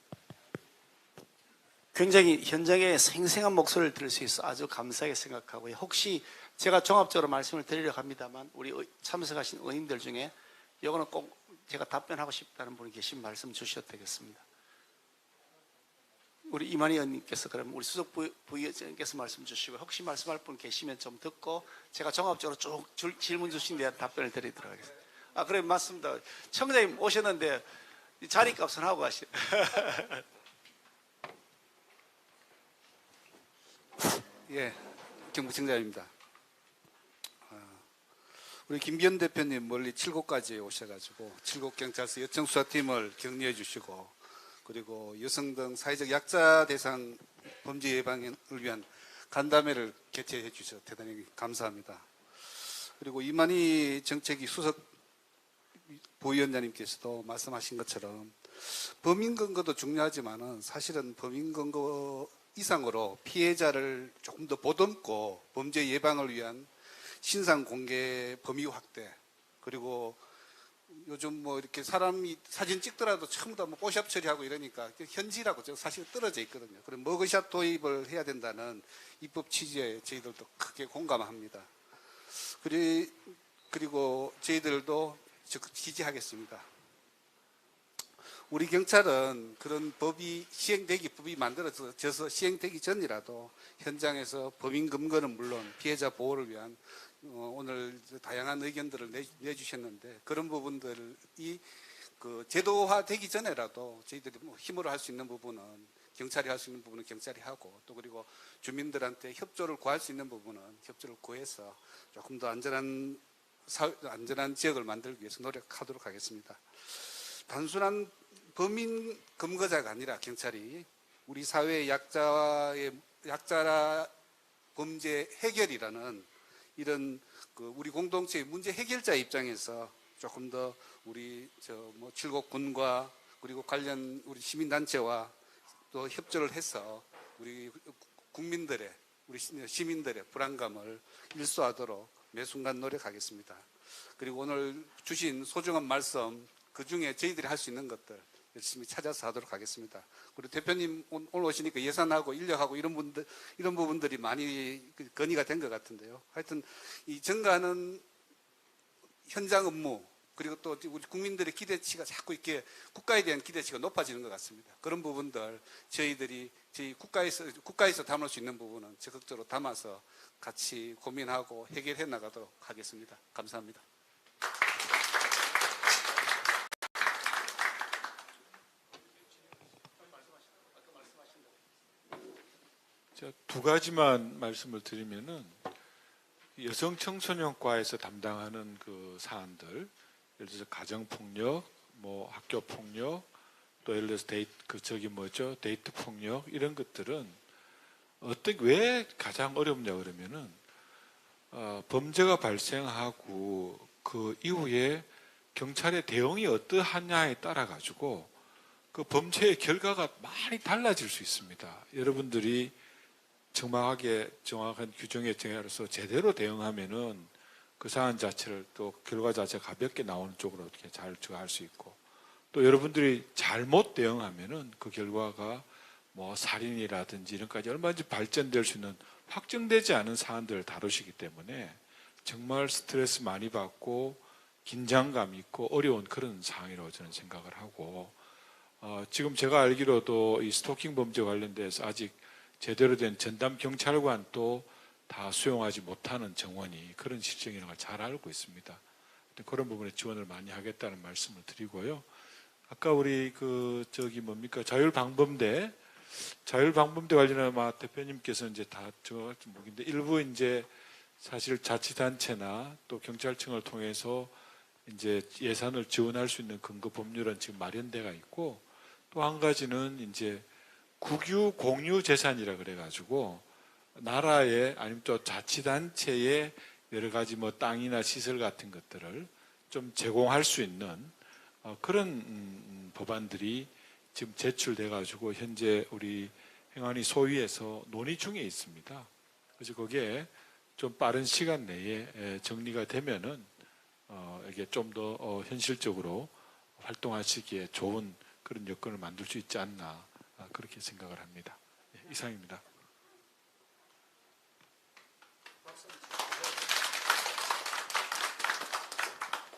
굉장히 현장에 생생한 목소리를 들을 수 있어 아주 감사하게 생각하고요. 혹시 제가 종합적으로 말씀을 드리려고 합니다만 우리 참석하신 의원님들 중에 이거는 꼭 제가 답변하고 싶다는 분이 계신 말씀 주셔도 되겠습니다. 우리 이만희 의원님께서 그럼 우리 수석 부의장님께서 말씀 주시고 혹시 말씀할 분 계시면 좀 듣고 제가 종합적으로 쭉 질문 주신 데 대한 답변을 드리도록 하겠습니다. 그래 맞습니다. 청장님 오셨는데 자리값은 하고 가시죠. 예, 경부청장입니다. 우리 김기현 대표님 멀리 칠곡까지 오셔가지고 칠곡경찰서 여청수사팀을 격려해 주시고 그리고 여성 등 사회적 약자 대상 범죄 예방을 위한 간담회를 개최해 주셔서 대단히 감사합니다. 그리고 이만희 정책위 수석 부위원장님께서도 말씀하신 것처럼 범인 근거도 중요하지만은 사실은 범인 근거 이상으로 피해자를 조금 더 보듬고 범죄 예방을 위한 신상 공개 범위 확대 그리고 요즘 뭐 이렇게 사람이 사진 찍더라도 전부 다 뭐 뽀샵 처리하고 이러니까 현지라고 사실 떨어져 있거든요. 그럼 머그샷 도입을 해야 된다는 입법 취지에 저희들도 크게 공감합니다. 그리고 저희들도 지지하겠습니다. 우리 경찰은 그런 법이 법이 만들어져서 시행되기 전이라도 현장에서 범인 검거는 물론 피해자 보호를 위한 오늘 다양한 의견들을 내주셨는데 그런 부분들이 그 제도화되기 전에라도 저희들이 뭐 힘으로 할 수 있는 부분은 경찰이 할 수 있는 부분은 경찰이 하고 또 그리고 주민들한테 협조를 구할 수 있는 부분은 협조를 구해서 조금 더 안전한 지역을 만들기 위해서 노력하도록 하겠습니다. 단순한 범인 검거자가 아니라 경찰이 우리 사회의 약자를 범죄 해결이라는 이런 우리 공동체의 문제 해결자 입장에서 조금 더 우리 칠곡군과 그리고 관련 우리 시민단체와 또 협조를 해서 우리 국민들의 우리 시민들의 불안감을 일소하도록 매 순간 노력하겠습니다. 그리고 오늘 주신 소중한 말씀 그 중에 저희들이 할 수 있는 것들 열심히 찾아서 하도록 하겠습니다. 그리고 대표님 오늘 오시니까 예산하고 인력하고 이런 부분들이 많이 건의가 된 것 같은데요. 하여튼 이 증가하는 현장 업무 그리고 또 우리 국민들의 기대치가 자꾸 이렇게 국가에 대한 기대치가 높아지는 것 같습니다. 그런 부분들 저희 국가에서 담을 수 있는 부분은 적극적으로 담아서 같이 고민하고 해결해 나가도록 하겠습니다. 감사합니다. 두 가지만 말씀을 드리면은 여성 청소년과에서 담당하는 그 사안들, 예를 들어서 가정폭력, 뭐 학교폭력, 또 예를 들어서 데이트 폭력 이런 것들은 왜 가장 어렵냐 그러면은 범죄가 발생하고 그 이후에 경찰의 대응이 어떠하냐에 따라 가지고 그 범죄의 결과가 많이 달라질 수 있습니다. 여러분들이 정확한 규정에 따라서 제대로 대응하면은 그 사안 자체를 또 결과 자체가 가볍게 나오는 쪽으로 어떻게 잘 할 수 있고, 또 여러분들이 잘못 대응하면은 그 결과가 뭐 살인이라든지 이런까지 얼마든지 발전될 수 있는 확정되지 않은 사안들을 다루시기 때문에 정말 스트레스 많이 받고 긴장감 있고 어려운 그런 상황이라고 저는 생각을 하고, 지금 제가 알기로도 이 스토킹 범죄 관련돼서 아직 제대로 된 전담 경찰관도 다 수용하지 못하는 정원이 그런 실정이라는 걸 잘 알고 있습니다. 그런 부분에 지원을 많이 하겠다는 말씀을 드리고요. 아까 우리 자율방범대 관련해 대표님께서 이제 다 정확히 모르겠는데 일부 이제 사실 자치단체나 또 경찰청을 통해서 이제 예산을 지원할 수 있는 근거 법률은 지금 마련돼가 있고, 또 한 가지는 이제 국유 공유 재산이라 그래가지고 나라의 아니면 또 자치단체의 여러 가지 뭐 땅이나 시설 같은 것들을 좀 제공할 수 있는 그런 법안들이 지금 제출돼가지고 현재 우리 행안위 소위에서 논의 중에 있습니다. 그래서 거기에 좀 빠른 시간 내에 정리가 되면은 이게 좀 더 현실적으로 활동하시기에 좋은 그런 여건을 만들 수 있지 않나 그렇게 생각을 합니다. 이상입니다.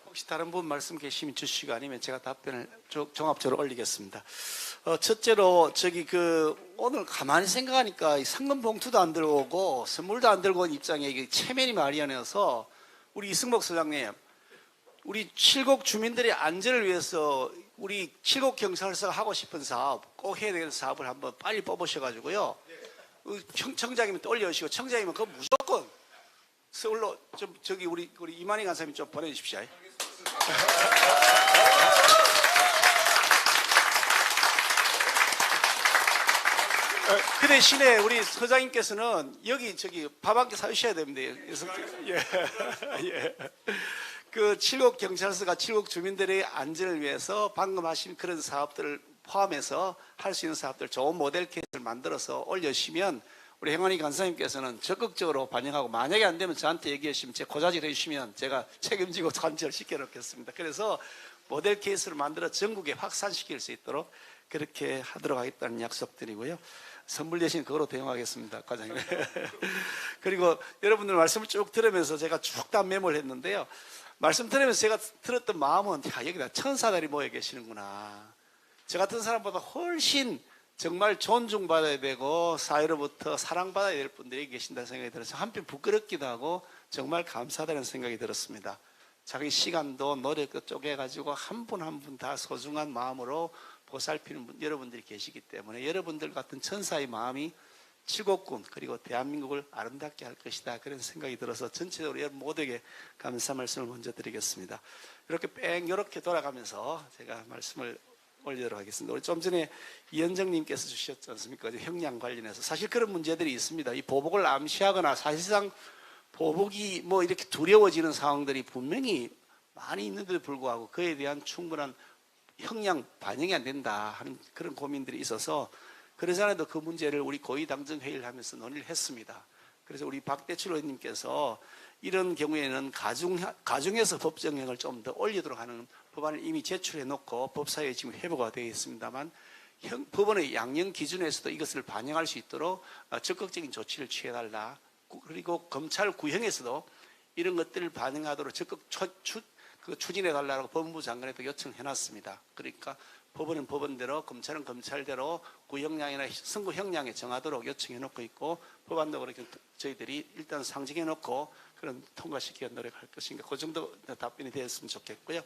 혹시 다른 분 말씀 계시면 주시고 아니면 제가 답변을 종합적으로 올리겠습니다. 첫째로 오늘 가만히 생각하니까 상금 봉투도 안 들고 오고 선물도 안 들고 온 입장에 이게 체면이 말이 안 해서 우리 이승복 소장님, 우리 칠곡 주민들의 안전을 위해서 우리 칠곡 경찰서가 하고 싶은 사업, 꼭 해야 되는 사업을 한번 빨리 뽑으셔가지고요. 청장님은 또 올려주시고, 청장님은 그거 무조건 서울로 우리 이만희 간사님 좀 보내주십시오. 그 대신에 우리 서장님께서는 여기 밥 한 끼 사주셔야 됩니다. 예. 그 칠곡 경찰서가 칠곡 주민들의 안전을 위해서 방금 하신 그런 사업들을 포함해서 할 수 있는 사업들 좋은 모델 케이스를 만들어서 올려주시면 우리 행안위 간사님께서는 적극적으로 반영하고, 만약에 안 되면 저한테 얘기해 주시면 제 고자질 해주시면 제가 책임지고 관철시켜 놓겠습니다. 그래서 모델 케이스를 만들어 전국에 확산시킬 수 있도록 그렇게 하도록 하겠다는 약속드리고요. 선물 대신 그거로 대응하겠습니다, 과장님. 그리고 여러분들 말씀을 쭉 들으면서 제가 쭉 다 메모를 했는데요. 말씀 들으면서 제가 들었던 마음은, 여기다 천사들이 모여 계시는구나. 저 같은 사람보다 훨씬 정말 존중받아야 되고 사회로부터 사랑받아야 될 분들이 계신다는 생각이 들어서 한편 부끄럽기도 하고 정말 감사하다는 생각이 들었습니다. 자기 시간도 노력도 쪼개가지고 한 분 한 분 다 소중한 마음으로 보살피는 여러분들이 계시기 때문에 여러분들 같은 천사의 마음이 칠곡군 그리고 대한민국을 아름답게 할 것이다, 그런 생각이 들어서 전체적으로 여러분 모두에게 감사 말씀을 먼저 드리겠습니다. 이렇게 이렇게 돌아가면서 제가 말씀을 올리도록 하겠습니다. 우리 좀 전에 이현정님께서 주셨지 않습니까? 형량 관련해서 사실 그런 문제들이 있습니다. 이 보복을 암시하거나 사실상 보복이 뭐 이렇게 두려워지는 상황들이 분명히 많이 있는데도 불구하고 그에 대한 충분한 형량 반영이 안 된다 하는 그런 고민들이 있어서 그러잖아도 그 문제를 우리 고위당정회의를 하면서 논의를 했습니다. 그래서 우리 박대출 의원님께서 이런 경우에는 가중에서 법정형을 좀 더 올리도록 하는 법안을 이미 제출해 놓고 법사위에 지금 회부가 되어 있습니다만 법원의 양형 기준에서도 이것을 반영할 수 있도록 적극적인 조치를 취해달라. 그리고 검찰 구형에서도 이런 것들을 반영하도록 적극 추진해달라고 법무부 장관에도 요청해 놨습니다. 그러니까 법원은 법원대로 검찰은 검찰대로 구형량이나 선고 형량에 정하도록 요청해 놓고 있고 법안도 그렇게 저희들이 일단 상정해 놓고 그런 통과시키기 노력할 것인가. 그 정도 답변이 되었으면 좋겠고요.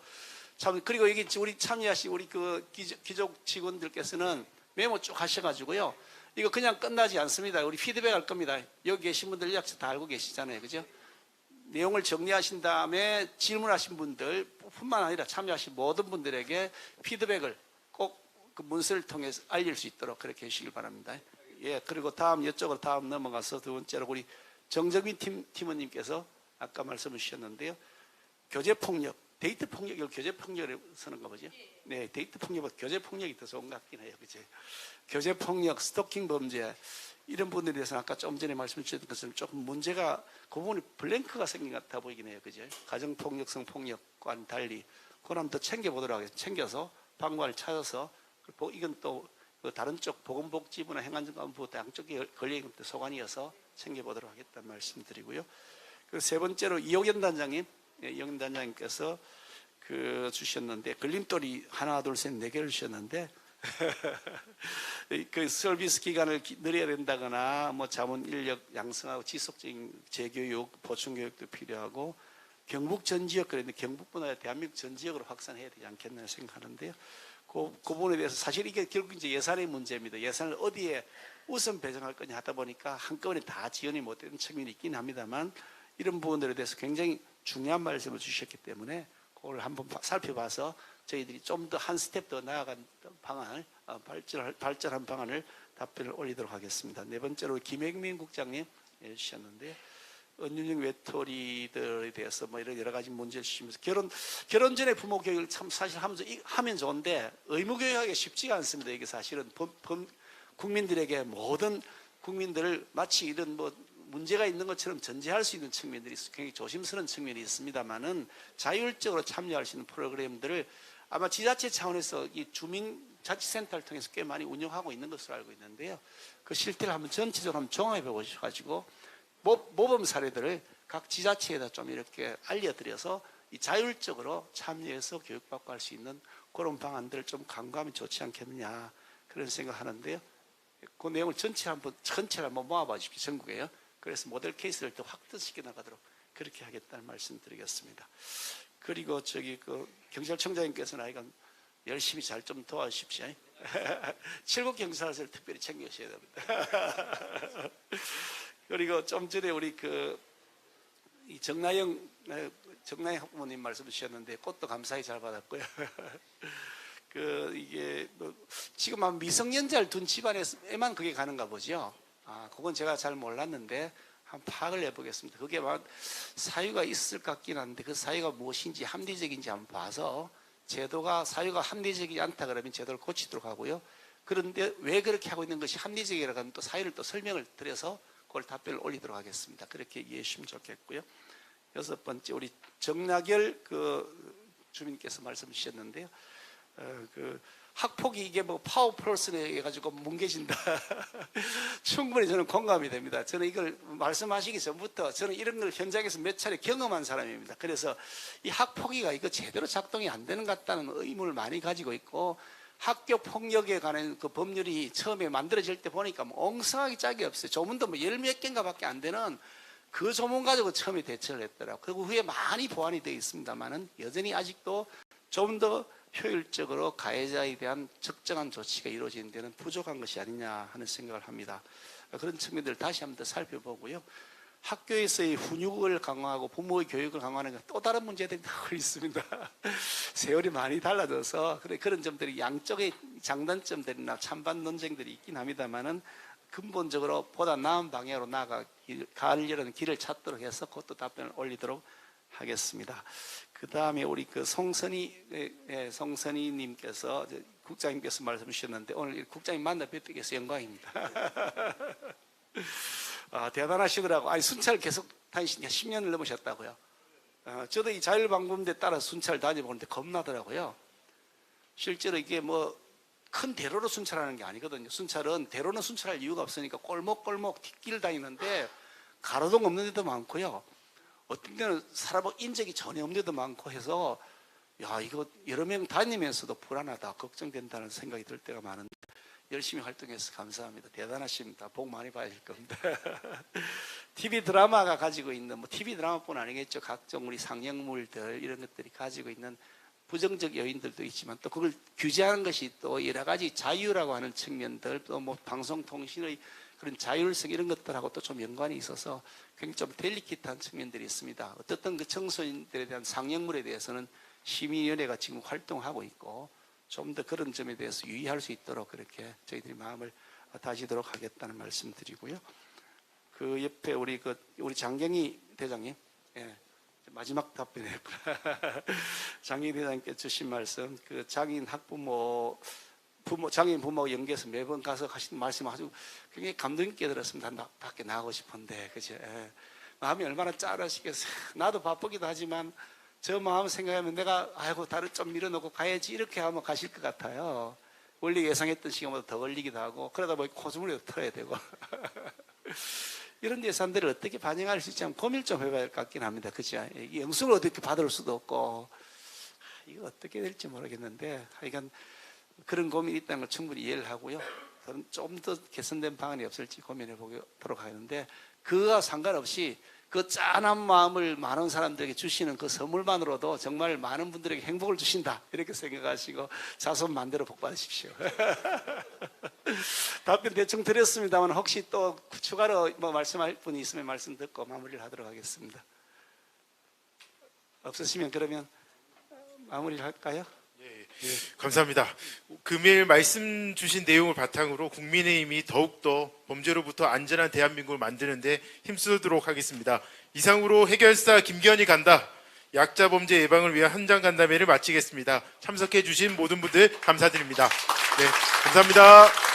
참 그리고 여기 우리 참여하신 우리 그 귀족 직원들께서는 메모 쭉 하셔가지고요. 이거 그냥 끝나지 않습니다. 우리 피드백 할 겁니다. 여기 계신 분들 약속 다 알고 계시잖아요, 그죠? 내용을 정리하신 다음에 질문하신 분들 뿐만 아니라 참여하신 모든 분들에게 피드백을 꼭 그 문서를 통해서 알릴 수 있도록 그렇게 해주시길 바랍니다. 예, 그리고 이쪽으로 다음 넘어가서 두 번째로 우리 정정민 팀원님께서 아까 말씀을 주셨는데요. 교제폭력, 데이트폭력을 교제폭력을 쓰는가 보죠? 네, 데이트폭력보다 교제폭력이 더 좋은 것 같긴 해요. 그죠? 교제폭력, 스토킹 범죄, 이런 부분에 대해서는 아까 좀 전에 말씀 주셨던 것처럼 조금 문제가 그 부분이 블랭크가 생긴 것 같아 보이긴 해요. 그죠? 가정폭력성 폭력과는 달리 그걸 한번 더 챙겨보도록 하겠습니다. 챙겨서 방법을 찾아서 이건 또 다른 쪽 보건복지부나 행안정감부 양쪽에 걸려있는 것도 소관이어서 챙겨보도록 하겠다는 말씀드리고요. 그리고 세 번째로 이용현 단장님, 이용현 단장님께서 주셨는데 걸림돌이 하나, 둘, 셋, 네 개를 주셨는데 그 서비스 기간을 늘려야 된다거나 뭐 자문 인력 양성하고 지속적인 재교육, 보충 교육도 필요하고 경북 전 지역 그랬는데 경북뿐 아니라 대한민국 전 지역으로 확산해야 되지 않겠나 생각하는데요. 그 부분에 대해서 사실 이게 결국 이제 예산의 문제입니다. 예산을 어디에 우선 배정할 거냐 하다 보니까 한꺼번에 다 지원이 못 되는 측면이 있긴 합니다만 이런 부분들에 대해서 굉장히 중요한 말씀을 주셨기 때문에 그걸 한번 살펴봐서 저희들이 좀 더 한 스텝 더 나아간 방안을 발전한 방안을 답변을 올리도록 하겠습니다. 네 번째로 김영민 국장님 해주셨는데요. 은유형 외톨이들에 대해서 뭐 이런 여러 가지 문제를 주시면서 결혼 전에 부모 교육을 참 사실 하면 좋은데 의무 교육하기가 쉽지가 않습니다. 이게 사실은 국민들에게 모든 국민들을 마치 이런 뭐 문제가 있는 것처럼 전제할 수 있는 측면들이 굉장히 조심스러운 측면이 있습니다만은 자율적으로 참여할 수 있는 프로그램들을 아마 지자체 차원에서 이 주민자치센터를 통해서 꽤 많이 운영하고 있는 것으로 알고 있는데요. 그 실태를 한번 전체적으로 한번 종합해 보셔가지고 모범 사례들을 각 지자체에다 좀 이렇게 알려드려서 이 자율적으로 참여해서 교육받고 할 수 있는 그런 방안들을 좀 강구하면 좋지 않겠느냐 그런 생각하는데요. 그 내용을 전체를 한번 모아봐 주십시오. 전국에요. 그래서 모델 케이스를 더 확대시켜 나가도록 그렇게 하겠다는 말씀드리겠습니다. 그리고 경찰청장님께서는 하여간 열심히 잘 좀 도와주십시오. 칠곡 경찰서를 특별히 챙겨주셔야 됩니다. 그리고 좀 전에 우리 정나영 학부모님 말씀 주셨는데 꽃도 감사히 잘 받았고요. 이게 지금 한 미성년자를 둔 집안에만 그게 가는가 보죠. 그건 제가 잘 몰랐는데 한번 파악을 해보겠습니다. 그게 막 사유가 있을 것 같긴 한데 그 사유가 무엇인지 합리적인지 한번 봐서 사유가 합리적이지 않다 그러면 제도를 고치도록 하고요. 그런데 왜 그렇게 하고 있는 것이 합리적이라고 하면 또 사유를 또 설명을 드려서 그걸 답변을 올리도록 하겠습니다. 그렇게 이해해 주시면 좋겠고요. 여섯 번째 우리 정나결 주민께서 말씀 주셨는데요. 학폭이 이게 뭐 파워플러스에 해가지고 뭉개진다. 충분히 저는 공감이 됩니다. 저는 이걸 말씀하시기 전부터 저는 이런 걸 현장에서 몇 차례 경험한 사람입니다. 그래서 이 학폭위가 이거 제대로 작동이 안 되는 것 같다는 의문을 많이 가지고 있고 학교 폭력에 관한 그 법률이 처음에 만들어질 때 보니까 뭐 엉성하게 짝이 없어요. 조문도 뭐 열 몇 개인가밖에 안 되는 그 조문 가지고 처음에 대처를 했더라고요. 그리고 후에 많이 보완이 되어 있습니다만은 여전히 아직도 좀 더 효율적으로 가해자에 대한 적정한 조치가 이루어지는 데는 부족한 것이 아니냐 하는 생각을 합니다. 그런 측면들을 다시 한번 더 살펴보고요. 학교에서의 훈육을 강화하고 부모의 교육을 강화하는 건 또 다른 문제들이 늘 있습니다. 세월이 많이 달라져서 그런 점들이 양쪽의 장단점들이나 찬반 논쟁들이 있긴 합니다만은 근본적으로 보다 나은 방향으로 가려는 길을 찾도록 해서 그것도 답변을 올리도록 하겠습니다. 그 다음에 우리 그 송선희님께서 국장님께서 말씀 주셨는데 오늘 국장님 만나 뵙게 돼서 영광입니다. 대단하시더라고. 아니 순찰 계속 다니시니까 10년을 넘으셨다고요. 저도 이 자율방범대 따라 순찰 다녀보는데 겁나더라고요. 실제로 이게 뭐 큰 대로로 순찰하는 게 아니거든요. 순찰은 대로는 순찰할 이유가 없으니까 골목골목 뒷길 다니는데 가로등 없는 데도 많고요. 어떤 때는 살아본 인적이 전혀 없는 데도 많고 해서 야 이거 여러 명 다니면서도 불안하다 걱정된다는 생각이 들 때가 많은데 열심히 활동해서 감사합니다. 대단하십니다. 복 많이 받으실 겁니다. TV 드라마가 가지고 있는 뭐 TV 드라마뿐 아니겠죠. 각종 우리 상영물들 이런 것들이 가지고 있는 부정적 요인들도 있지만 또 그걸 규제하는 것이 또 여러 가지 자유라고 하는 측면들 또 뭐 방송통신의 그런 자율성 이런 것들하고 또 좀 연관이 있어서 굉장히 좀 델리케이트한 측면들이 있습니다. 어떻든 그 청소년들에 대한 상영물에 대해서는 심의위원회가 지금 활동하고 있고 좀 더 그런 점에 대해서 유의할 수 있도록 그렇게 저희들이 마음을 다지도록 하겠다는 말씀드리고요. 그 옆에 우리 장경희 대장님, 예, 마지막 답변이었구나. 장경희 대장님께 주신 말씀, 그 장애인 학부모, 장애인 부모하고 연계해서 매번 가서 하시는 말씀 아주 굉장히 감동 있게 들었습니다. 나 밖에 나가고 싶은데, 그죠? 예. 마음이 얼마나 짠하시겠어요. 나도 바쁘기도 하지만 저 마음 생각하면 내가 아이고 다른 좀 밀어놓고 가야지 이렇게 하면 가실 것 같아요. 원래 예상했던 시간보다 더 걸리기도 하고 그러다 보니 코주머니도 털어야 되고 이런 예산들을 어떻게 반영할 수 있지 않으면 고민을 좀 해봐야 할 것 같긴 합니다. 그죠? 영수를 어떻게 받을 수도 없고 이거 어떻게 될지 모르겠는데 하여간 그런 고민이 있다는 걸 충분히 이해를 하고요. 좀 더 개선된 방안이 없을지 고민해 보도록 하는데 그와 상관없이 그 짠한 마음을 많은 사람들에게 주시는 그 선물만으로도 정말 많은 분들에게 행복을 주신다 이렇게 생각하시고 자손 만대로 복 받으십시오. 답변 대충 드렸습니다만 혹시 또 추가로 뭐 말씀할 분이 있으면 말씀 듣고 마무리를 하도록 하겠습니다. 없으시면 그러면 마무리를 할까요? 감사합니다. 금일 말씀 주신 내용을 바탕으로 국민의힘이 더욱더 범죄로부터 안전한 대한민국을 만드는데 힘쓰도록 하겠습니다. 이상으로 해결사 김기현이 간다. 약자 범죄 예방을 위한 현장 간담회를 마치겠습니다. 참석해 주신 모든 분들 감사드립니다. 네, 감사합니다.